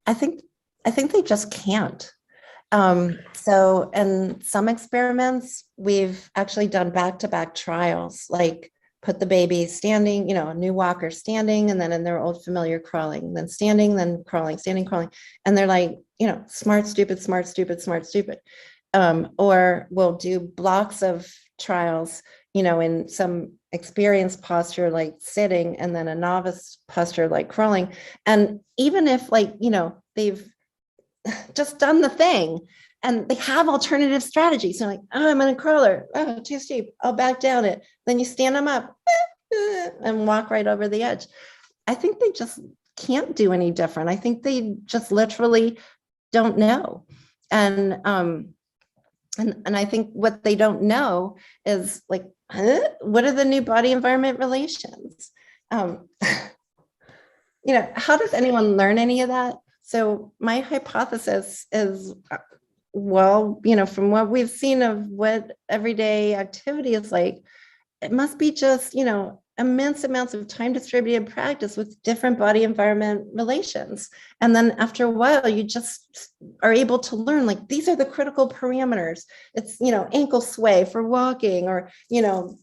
I think they just can't. So in some experiments, we've actually done back-to-back trials, like put the baby standing, you know, a new walker standing, and then in their old familiar crawling, then standing, then crawling, standing, crawling. And they're like, you know, smart, stupid, smart, stupid, smart, stupid. Or we'll do blocks of trials, you know, in some experienced posture like sitting, and then a novice posture like crawling. And even if, like, you know, they've just done the thing and they have alternative strategies. So like, oh, I'm in a crawler. Oh, too steep. I'll back down it. Then you stand them up and walk right over the edge. I think they just can't do any different. I think they just literally don't know. And I think what they don't know is like, what are the new body environment relations? You know, how does anyone learn any of that? So my hypothesis is, well, you know, from what we've seen of what everyday activity is like, it must be just, you know, immense amounts of time distributed practice with different body environment relations. And then after a while, you just are able to learn, like, these are the critical parameters. It's, you know, ankle sway for walking, or, you know,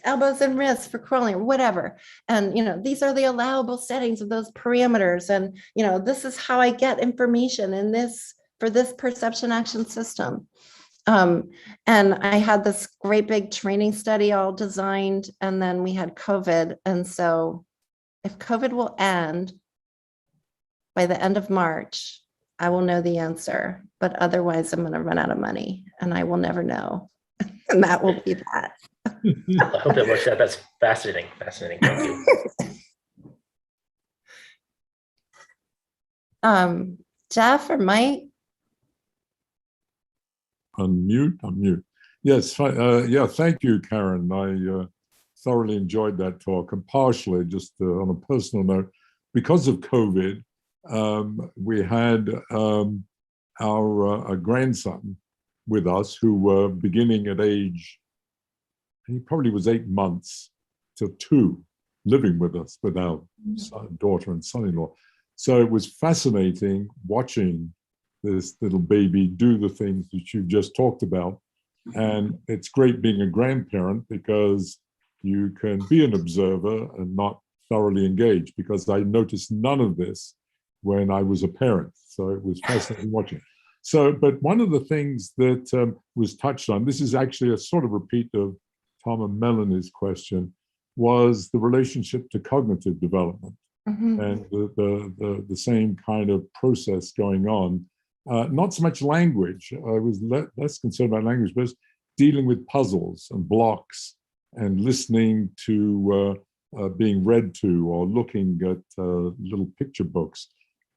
elbows and wrists for crawling, or whatever. And, you know, these are the allowable settings of those parameters. And, you know, this is how I get information in this, for this perception action system. And I had this great big training study all designed, and then we had COVID. And so if COVID will end by the end of March, I will know the answer, but otherwise I'm going to run out of money and I will never know. And that will be that. I hope it works out. That's fascinating. Fascinating. Thank you. Jeff or Mike? Unmute. Yes, yeah, thank you, Karen. I thoroughly enjoyed that talk, and partially just on a personal note, because of COVID, we had our grandson with us, who were beginning at age, he probably was 8 months to 2, living with us with our daughter and son-in-law. So it was fascinating watching this little baby do the things that you've just talked about. And it's great being a grandparent, because you can be an observer and not thoroughly engage, because I noticed none of this when I was a parent. So it was fascinating watching. So, but one of the things that was touched on, this is actually a sort of repeat of Tom and Melanie's question, was the relationship to cognitive development. And the same kind of process going on. Not so much language. I was less concerned about language, but dealing with puzzles and blocks and listening to being read to, or looking at little picture books.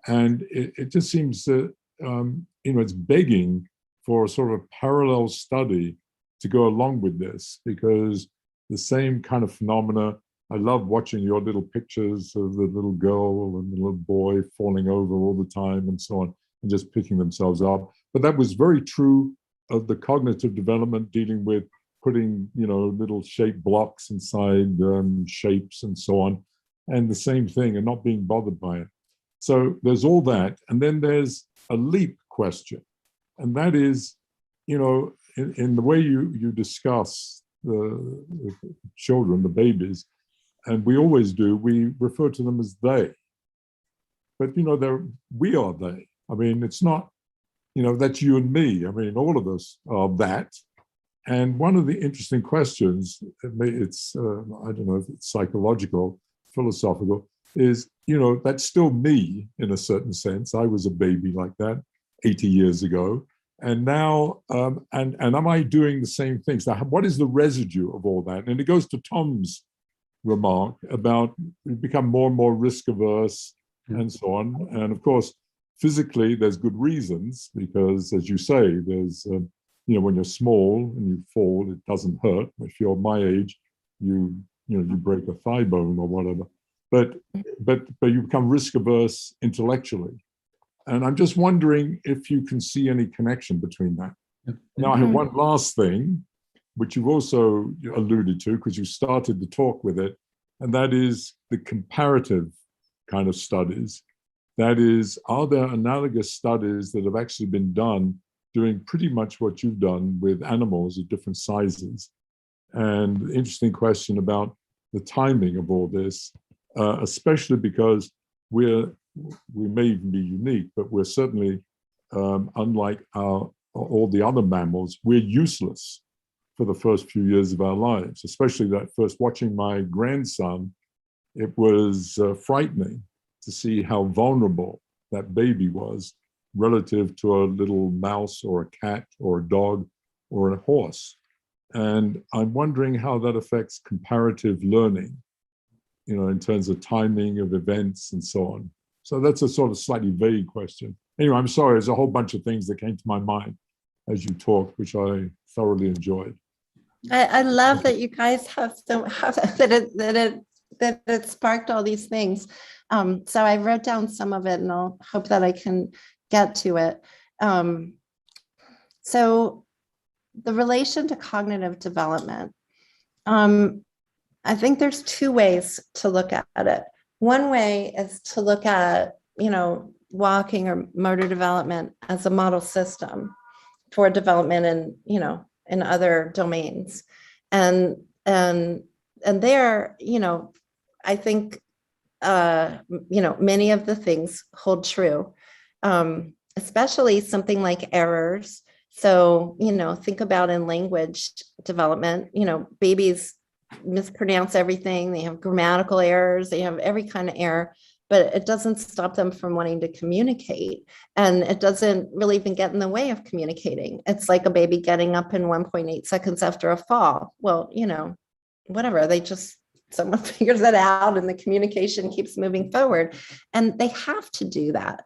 And it just seems that, you know, it's begging for a sort of parallel study to go along with this, because the same kind of phenomena. I love watching your little pictures of the little girl and the little boy falling over all the time and so on, and just picking themselves up. But that was very true of the cognitive development, dealing with putting, you know, little shaped blocks inside shapes and so on, and the same thing, and not being bothered by it. So there's all that. And then there's a leap question. And that is, you know, in the way you discuss the children, the babies, and we always do, we refer to them as they. But, you know, we are they. I mean, it's not, you know, that's you and me. I mean, all of us are that. And one of the interesting questions, it's, I don't know if it's psychological, philosophical, is, you know, that's still me in a certain sense. I was a baby like that 80 years ago. And now, and am I doing the same things? Now, what is the residue of all that? And it goes to Tom's remark about we become more and more risk averse and so on. And of course, physically, there's good reasons, because, as you say, there's, you know, when you're small and you fall, it doesn't hurt. If you're my age, you break a thigh bone or whatever. But you become risk averse intellectually. And I'm just wondering if you can see any connection between that. Now, I have one last thing, which you've also alluded to, because you started the talk with it, and that is the comparative kind of studies. That is, are there analogous studies that have actually been done doing pretty much what you've done with animals of different sizes. And interesting question about the timing of all this, especially because we may even be unique, but we're certainly, unlike all the other mammals, we're useless for the first few years of our lives, especially that first watching my grandson. It was frightening to see how vulnerable that baby was relative to a little mouse or a cat or a dog or a horse. And I'm wondering how that affects comparative learning, in terms of timing of events and so on. So that's a sort of slightly vague question. Anyway, I'm sorry, there's a whole bunch of things that came to my mind as you talked, which I thoroughly enjoyed. I love that you guys have that it sparked all these things. So I wrote down some of it, and I'll hope that I can get to it. So the relation to cognitive development. I think there's two ways to look at it. One way is to look at, walking or motor development as a model system for development in other domains. And there, I think, many of the things hold true, especially something like errors. So, think about in language development, babies mispronounce everything. They have grammatical errors. They have every kind of error, but it doesn't stop them from wanting to communicate. And it doesn't really even get in the way of communicating. It's like a baby getting up in 1.8 seconds after a fall. Well, whatever, someone figures it out and the communication keeps moving forward. And they have to do that.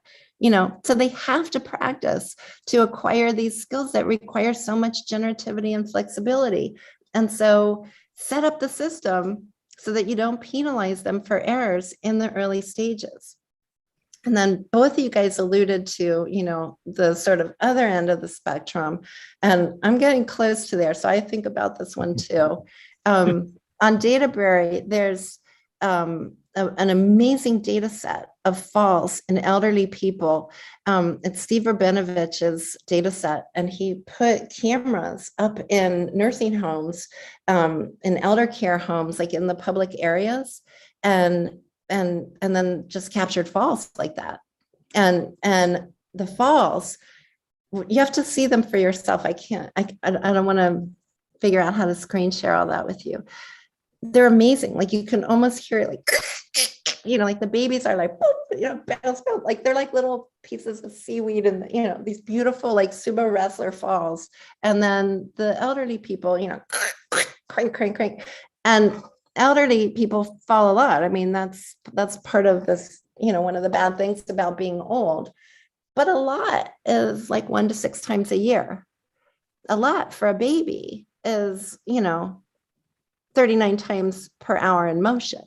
So they have to practice to acquire these skills that require so much generativity and flexibility. And so set up the system so that you don't penalize them for errors in the early stages. And then both of you guys alluded to, the sort of other end of the spectrum. And I'm getting close to there. So I think about this one too. On Databerry, there's an amazing data set of falls in elderly people. It's Steve Rabinovich's data set, and he put cameras up in nursing homes, in elder care homes, like in the public areas, and then just captured falls like that. And the falls, you have to see them for yourself. I don't want to figure out how to screen share all that with you. They're amazing. Like you can almost hear it, like, like the babies are like, bounce, like they're like little pieces of seaweed and, these beautiful like sumo wrestler falls. And then the elderly people, crank, crank, crank. And elderly people fall a lot. I mean, that's part of this, one of the bad things about being old. But a lot is like 1 to 6 times a year. A lot for a baby is, 39 times per hour in motion.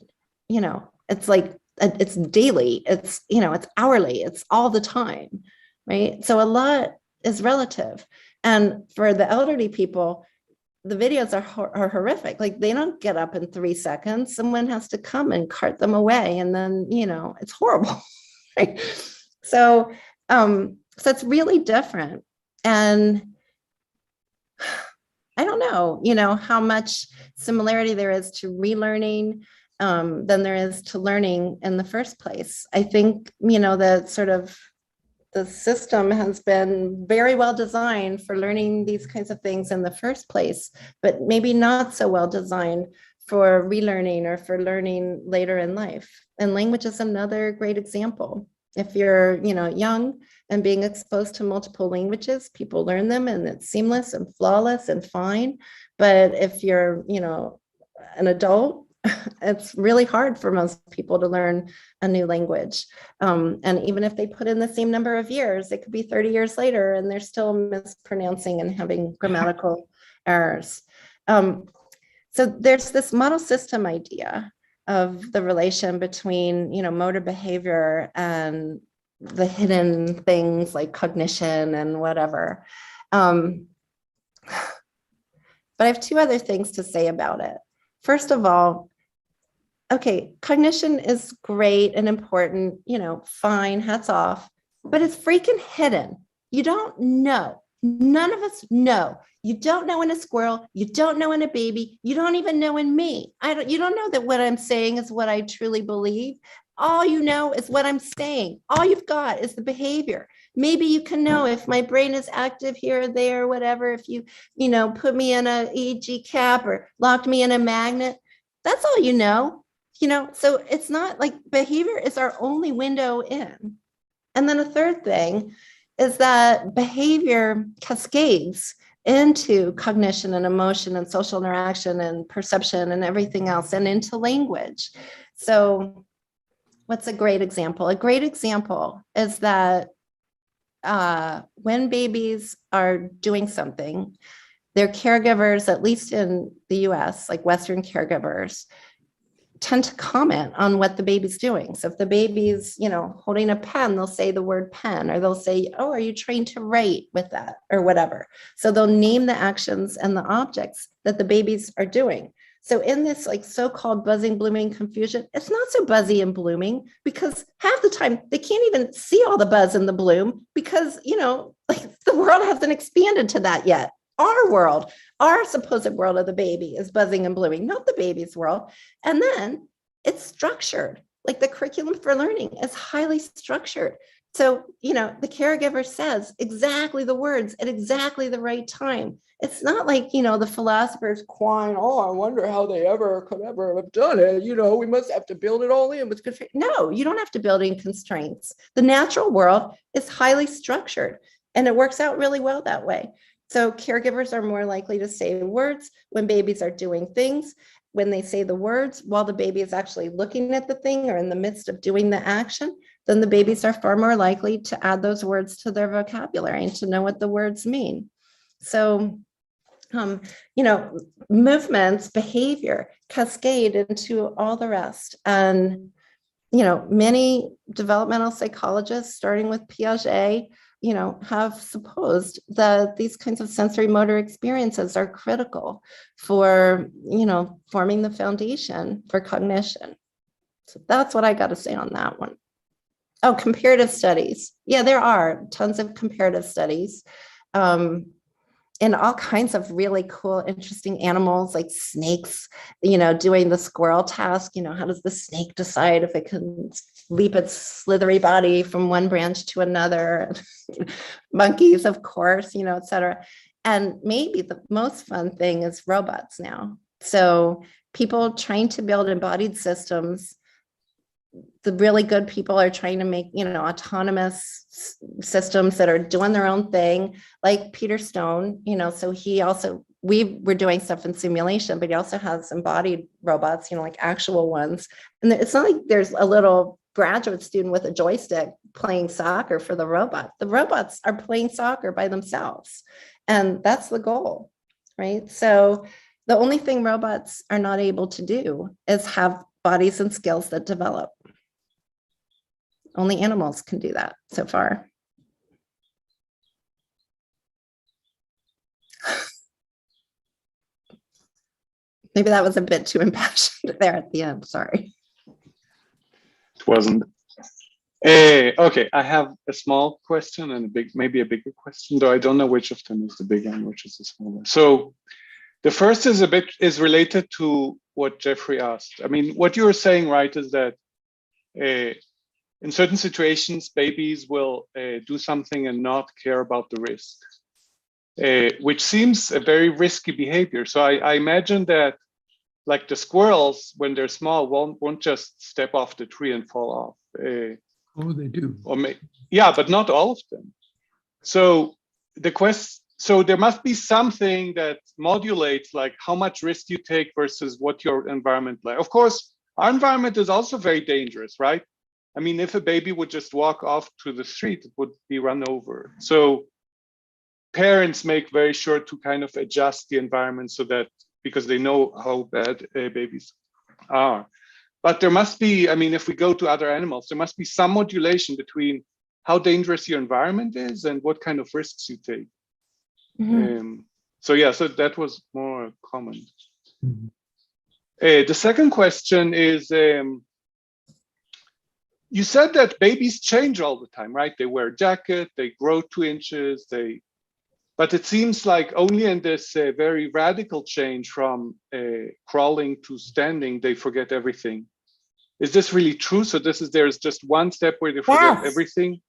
It's like, it's daily, it's, it's hourly, it's all the time, right? So a lot is relative. And for the elderly people, the videos are horrific. Like they don't get up in 3 seconds. Someone has to come and cart them away. And then, it's horrible, right? So it's really different. And I don't know, how much similarity there is to relearning than there is to learning in the first place. I think, that sort of the system has been very well designed for learning these kinds of things in the first place, but maybe not so well designed for relearning or for learning later in life. And language is another great example. If you're, young and being exposed to multiple languages, people learn them and it's seamless and flawless and fine. But if you're, an adult, it's really hard for most people to learn a new language. And even if they put in the same number of years, it could be 30 years later and they're still mispronouncing and having grammatical errors. So there's this model system idea of the relation between, motor behavior and the hidden things like cognition and whatever. But I have 2 other things to say about it. First of all, okay, cognition is great and important, fine, hats off, but it's freaking hidden. You don't know None of us know. You don't know in a squirrel. You don't know in a baby. You don't even know in me. You don't know that what I'm saying is what I truly believe. All you know is what I'm saying. All you've got is the behavior. Maybe you can know if my brain is active here or there, or whatever. If you put me in a EEG cap or locked me in a magnet, that's all you know. So it's not like behavior is our only window in. And then a third thing is that behavior cascades into cognition and emotion and social interaction and perception and everything else, and into language. So what's a great example? A great example is that when babies are doing something, their caregivers, at least in the US, like Western caregivers, tend to comment on what the baby's doing. So if the baby's, holding a pen, they'll say the word pen, or they'll say, oh, are you trained to write with that, or whatever. So they'll name the actions and the objects that the babies are doing. So in this like so-called buzzing, blooming confusion, it's not so buzzy and blooming, because half the time they can't even see all the buzz and the bloom, because, like the world hasn't expanded to that yet. Our world, our supposed world of the baby is buzzing and blooming, not the baby's world. And then it's structured. Like the curriculum for learning is highly structured. So, the caregiver says exactly the words at exactly the right time. It's not like, the philosophers whine, oh, I wonder how they could ever have done it. We must have to build it all in with constraints. No, you don't have to build in constraints. The natural world is highly structured, and it works out really well that way. So caregivers are more likely to say words when babies are doing things. When they say the words while the baby is actually looking at the thing or in the midst of doing the action, then the babies are far more likely to add those words to their vocabulary and to know what the words mean. So, movements, behavior cascade into all the rest. And, many developmental psychologists, starting with Piaget, have supposed that these kinds of sensory motor experiences are critical for, forming the foundation for cognition. So that's what I got to say on that one. Oh, comparative studies. Yeah, there are tons of comparative studies. And all kinds of really cool, interesting animals like snakes, doing the squirrel task. How does the snake decide if it can leap its slithery body from one branch to another? Monkeys, of course, et cetera. And maybe the most fun thing is robots now. So people trying to build embodied systems. The really good people are trying to make, autonomous systems that are doing their own thing, like Peter Stone, so we were doing stuff in simulation, but he also has embodied robots, like actual ones. And it's not like there's a little graduate student with a joystick playing soccer for the robot. The robots are playing soccer by themselves. And that's the goal, right? So the only thing robots are not able to do is have bodies and skills that develop. Only animals can do that so far. Maybe that was a bit too impassioned there at the end, sorry. It wasn't. Okay, I have a small question and maybe a bigger question, though I don't know which of them is the bigger and which is the smaller. So the first is related to what Jeffrey asked. I mean, what you were saying, right, is that in certain situations, babies will do something and not care about the risk, which seems a very risky behavior. So I imagine that, like the squirrels, when they're small, won't just step off the tree and fall off. Oh, they do. Yeah, but not all of them. So so there must be something that modulates like how much risk you take versus what your environment like. Of course, our environment is also very dangerous, right? I mean, if a baby would just walk off to the street, it would be run over. So parents make very sure to kind of adjust the environment so that, because they know how bad babies are. But there must be, I mean, if we go to other animals, there must be some modulation between how dangerous your environment is and what kind of risks you take. Mm-hmm. So that was more a comment. Mm-hmm. The second question is, you said that babies change all the time, right? They wear a jacket, they grow 2 inches, they But it seems like only in this very radical change from crawling to standing, they forget everything. Is this really true? So there's just one step where they forget Yes. everything,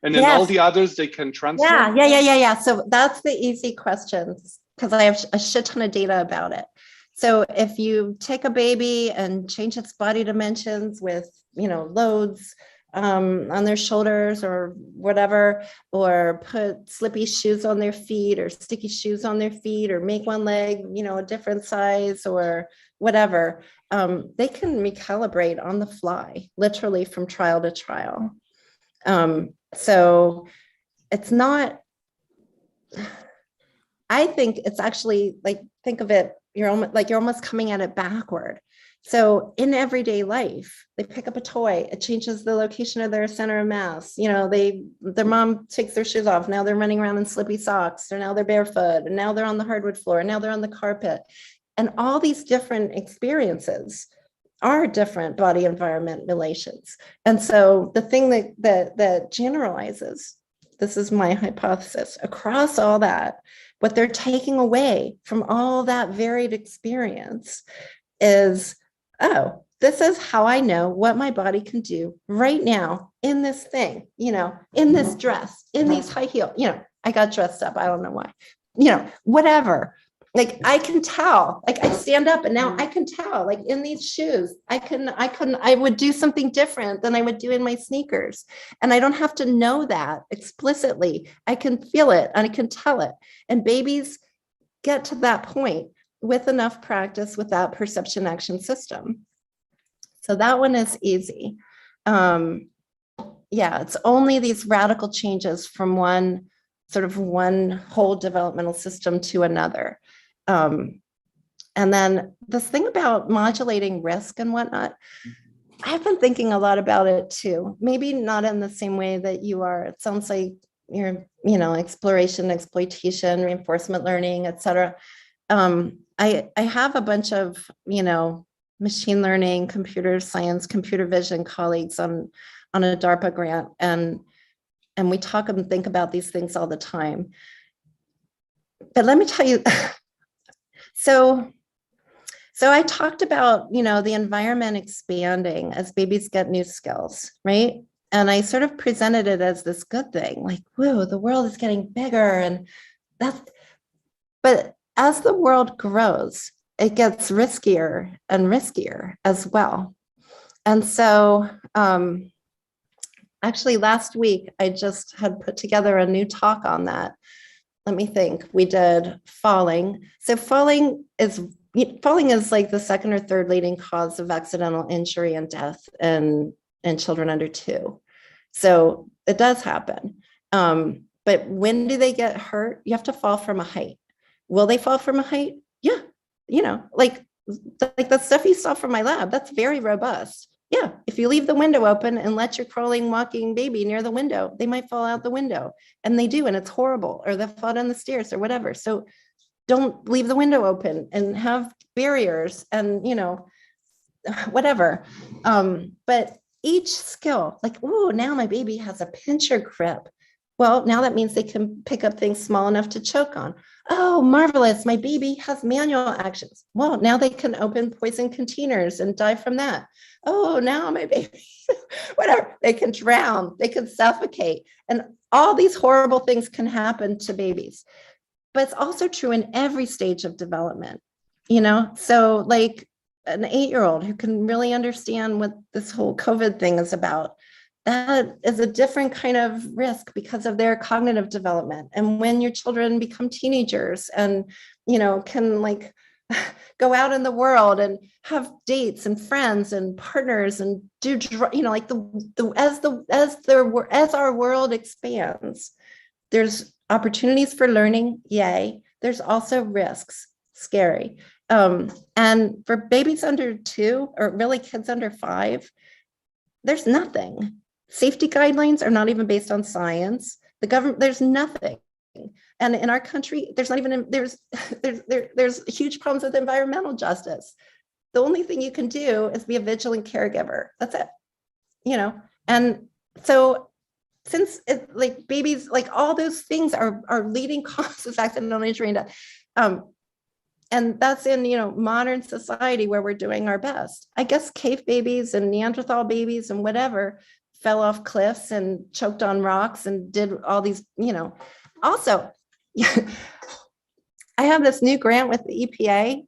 and then all Yes. the others they can translate? Yeah. So that's the easy questions, because I have a shit ton of data about it. So if you take a baby and change its body dimensions with, loads on their shoulders or whatever, or put slippy shoes on their feet or sticky shoes on their feet, or make one leg, a different size or whatever, they can recalibrate on the fly, literally from trial to trial. So it's not, I think it's actually like, think of it, you're almost coming at it backward. So in everyday life, they pick up a toy, it changes the location of their center of mass. Their mom takes their shoes off. Now they're running around in slippy socks, or now they're barefoot, and now they're on the hardwood floor, and now they're on the carpet. And all these different experiences are different body environment relations. And so the thing that generalizes, this is my hypothesis, across all that, what they're taking away from all that varied experience is, oh, this is how I know what my body can do right now in this thing, in this dress, in these high heels, I got dressed up. I don't know why, whatever. Like I can tell, like I stand up and now I can tell, like in these shoes, I would do something different than I would do in my sneakers. And I don't have to know that explicitly. I can feel it and I can tell it. And babies get to that point with enough practice with that perception action system. So that one is easy. It's only these radical changes from one whole developmental system to another. And then this thing about modulating risk and whatnot, I've been thinking a lot about it too. Maybe not in the same way that you are. It sounds like you're, exploration, exploitation, reinforcement learning, et cetera. I have a bunch of, machine learning, computer science, computer vision colleagues on a DARPA grant. And we talk and think about these things all the time. But let me tell you, so I talked about, the environment expanding as babies get new skills, right? And I sort of presented it as this good thing, like, whoa, the world is getting bigger. And but as the world grows, it gets riskier and riskier as well. And so actually last week, I just had put together a new talk on that. Let me think. We did falling. So falling is like the second or third leading cause of accidental injury and death in children under 2. So it does happen. But when do they get hurt? You have to fall from a height. Will they fall from a height? Yeah. Like the stuff you saw from my lab, that's very robust. Yeah, if you leave the window open and let your crawling, walking baby near the window, they might fall out the window, and they do, and it's horrible, or they'll fall down the stairs or whatever. So don't leave the window open and have barriers and, whatever. But each skill, like, oh, now my baby has a pincher grip. Well, now that means they can pick up things small enough to choke on. Oh, marvelous, my baby has manual actions. Well, now they can open poison containers and die from that. Oh, now my baby, whatever, they can drown, they can suffocate. And all these horrible things can happen to babies. But it's also true in every stage of development, So like an 8-year-old who can really understand what this whole COVID thing is about, that is a different kind of risk because of their cognitive development. And when your children become teenagers and, can like go out in the world and have dates and friends and partners and do, like as our world expands, there's opportunities for learning. Yay. There's also risks. Scary. And for babies under 2 or really kids under 5, there's nothing. Safety guidelines are not even based on science. The government, there's nothing. And in our country, there's not even, there's huge problems with environmental justice. The only thing you can do is be a vigilant caregiver. That's it, And so since like babies, like all those things are leading causes of accidental injury and death. And that's in, modern society where we're doing our best. I guess cave babies and Neanderthal babies and whatever fell off cliffs and choked on rocks and did all these, also, I have this new grant with the EPA.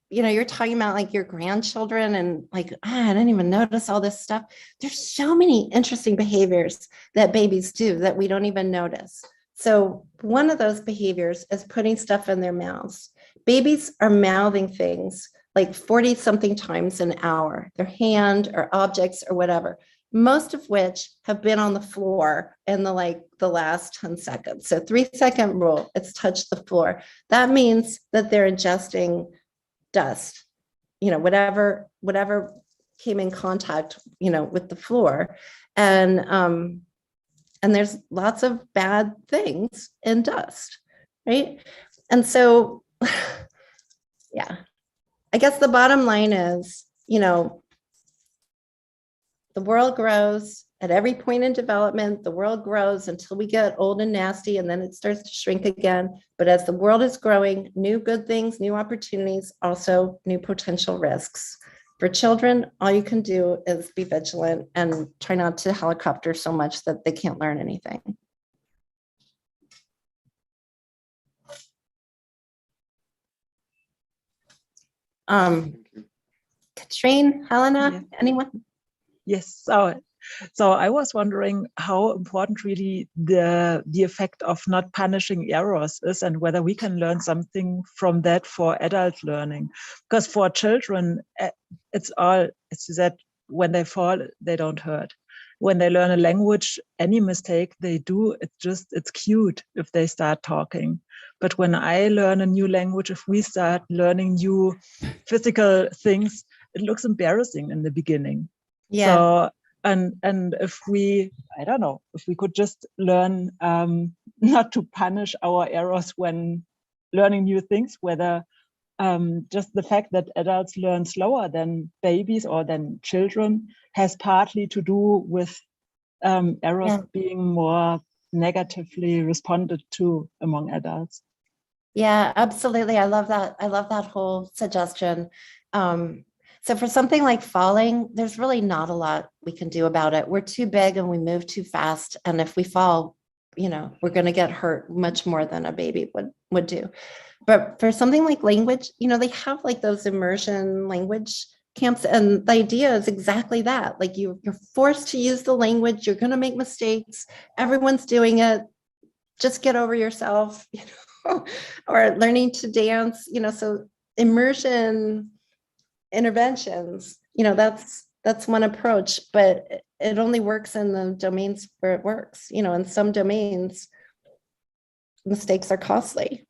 You're talking about like your grandchildren and like, I didn't even notice all this stuff. There's so many interesting behaviors that babies do that we don't even notice. So one of those behaviors is putting stuff in their mouths. Babies are mouthing things like 40 something times an hour, their hand or objects or whatever, most of which have been on the floor in the last 10 seconds. So 3-second rule, it's touched the floor. That means that they're ingesting dust, whatever came in contact, with the floor. And there's lots of bad things in dust, right? And so, yeah, I guess the bottom line is, the world grows at every point in development. The world grows until we get old and nasty, and then it starts to shrink again. But as the world is growing, new good things, new opportunities, also new potential risks. For children, all you can do is be vigilant and try not to helicopter so much that they can't learn anything. Katrine, Helena, anyone? Yes. So I was wondering how important really the effect of not punishing errors is, and whether we can learn something from that for adult learning. Because for children, it's that when they fall, they don't hurt. When they learn a language, any mistake they do, it's cute if they start talking. But when I learn a new language, if we start learning new physical things, it looks embarrassing in the beginning. Yeah. So, and if we could just learn not to punish our errors when learning new things, whether just the fact that adults learn slower than babies or than children has partly to do with errors being more negatively responded to among adults. Yeah, absolutely. I love that. I love that whole suggestion. So for something like falling, there's really not a lot we can do about it. We're too big and we move too fast. And if we fall, we're going to get hurt much more than a baby would do. But for something like language, they have like those immersion language camps. And the idea is exactly that. Like you're forced to use the language. You're going to make mistakes. Everyone's doing it. Just get over yourself, or learning to dance, so immersion interventions, that's one approach, but it only works in the domains where it works. In some domains, mistakes are costly.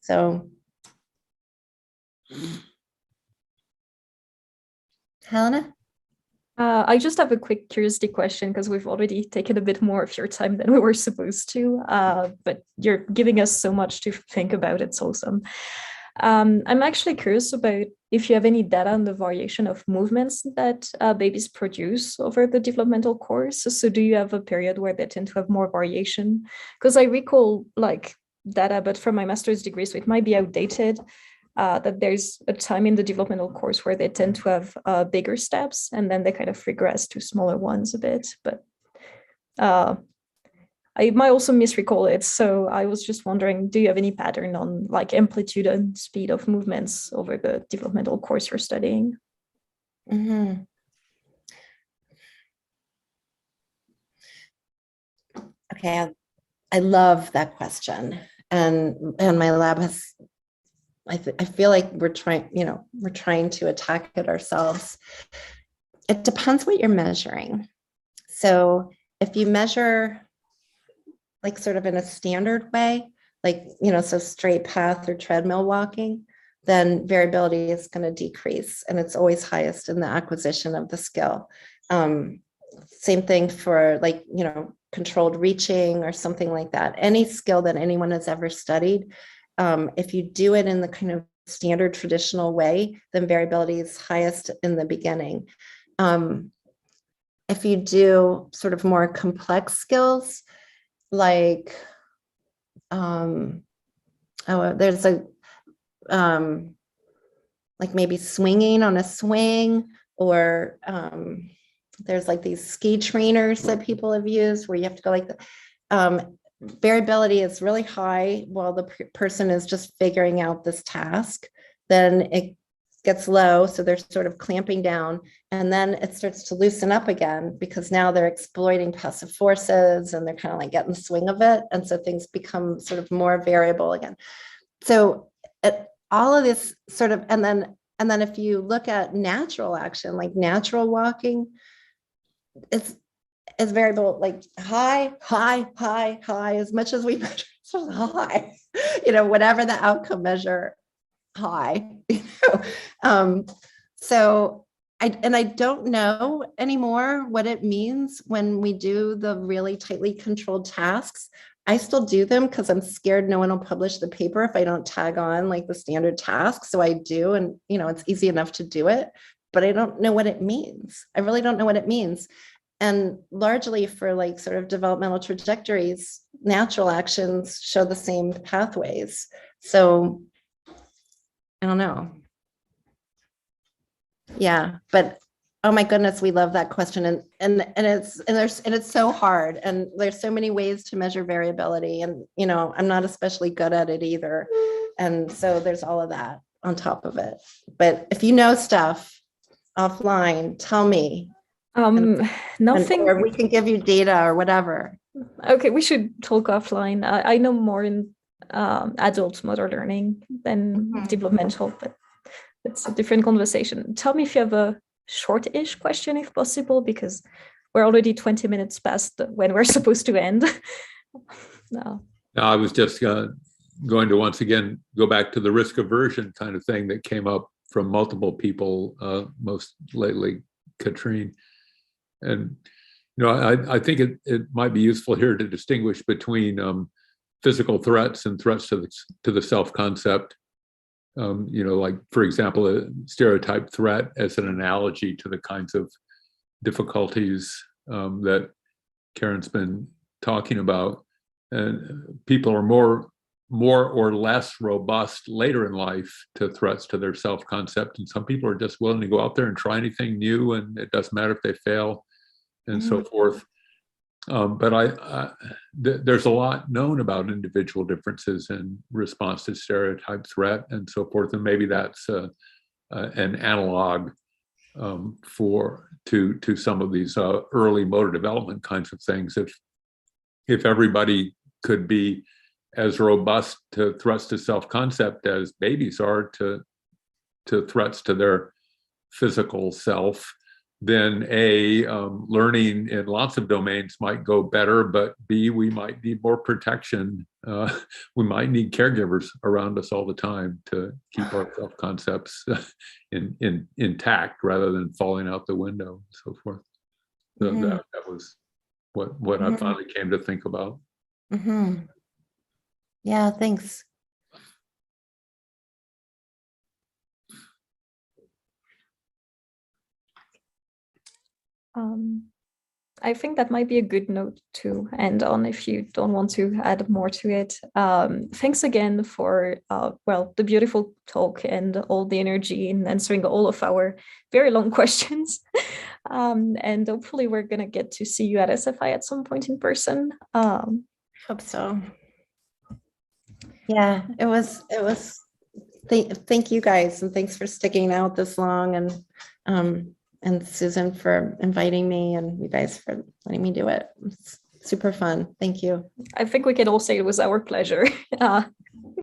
So, Helena? I just have a quick curiosity question, because we've already taken a bit more of your time than we were supposed to, but you're giving us so much to think about. It's awesome. I'm actually curious about if you have any data on the variation of movements that babies produce over the developmental course. So do you have a period where they tend to have more variation? Because I recall like data, but from my master's degree, so it might be outdated, that there's a time in the developmental course where they tend to have bigger steps, and then they kind of regress to smaller ones a bit. But I might also misrecall it. So I was just wondering, do you have any pattern on like amplitude and speed of movements over the developmental course you're studying? Mm-hmm. Okay, I love that question. And my lab has, I feel like we're trying to attack it ourselves. It depends what you're measuring. So if you measure like sort of in a standard way, like, so straight path or treadmill walking, then variability is going to decrease, and it's always highest in the acquisition of the skill. Same thing for like, controlled reaching or something like that. Any skill that anyone has ever studied, if you do it in the kind of standard traditional way, then variability is highest in the beginning. if you do sort of more complex skills, like, there's a, like maybe swinging on a swing, or there's like these ski trainers that people have used where you have to go like that. Variability is really high while the person is just figuring out this task. Then it gets low, so they're sort of clamping down, and then it starts to loosen up again because now they're exploiting passive forces and they're kind of like getting the swing of it, and so things become sort of more variable again. So all of this sort of, and then if you look at natural action, like natural walking, it's variable, like high, as much as we measure so high, whatever the outcome measure, high. So I don't know anymore what it means when we do the really tightly controlled tasks. I still do them because I'm scared no one will publish the paper if I don't tag on like the standard task. So I do, and it's easy enough to do it, but I don't know what it means. I really don't know what it means. And largely for like sort of developmental trajectories, natural actions show the same pathways. So I don't know. Yeah, but oh my goodness, we love that question, and it's so hard, and there's so many ways to measure variability, and I'm not especially good at it either, and so there's all of that on top of it. But if you know stuff offline, tell me. Nothing. Or we can give you data or whatever. Okay, we should talk offline. I know more in adult motor learning than developmental, but it's a different conversation. Tell me if you have a short-ish question, if possible, because we're already 20 minutes past when we're supposed to end. No, I was just going to once again go back to the risk aversion kind of thing that came up from multiple people, most lately Katrine. And I think it might be useful here to distinguish between physical threats and threats to the self-concept. Like, for example, a stereotype threat as an analogy to the kinds of difficulties that Karen's been talking about. And people are more or less robust later in life to threats to their self-concept. And some people are just willing to go out there and try anything new, and it doesn't matter if they fail, and so forth. But there's a lot known about individual differences in response to stereotype threat and so forth, and maybe that's an analog to some of these early motor development kinds of things. If everybody could be as robust to threats to self-concept as babies are to threats to their physical self, then A, learning in lots of domains might go better, but B, we might need more protection. We might need caregivers around us all the time to keep our self-concepts intact rather than falling out the window and so forth. So that was what I finally came to think about. Yeah, thanks. I think that might be a good note to end on if you don't want to add more to it. Thanks again for the beautiful talk and all the energy in answering all of our very long questions. And hopefully we're gonna get to see you at SFI at some point in person. Hope so. Yeah, it was. Thank you guys, and thanks for sticking out this long, and Susan for inviting me, and you guys for letting me do it. It's super fun. Thank you. I think we can all say it was our pleasure.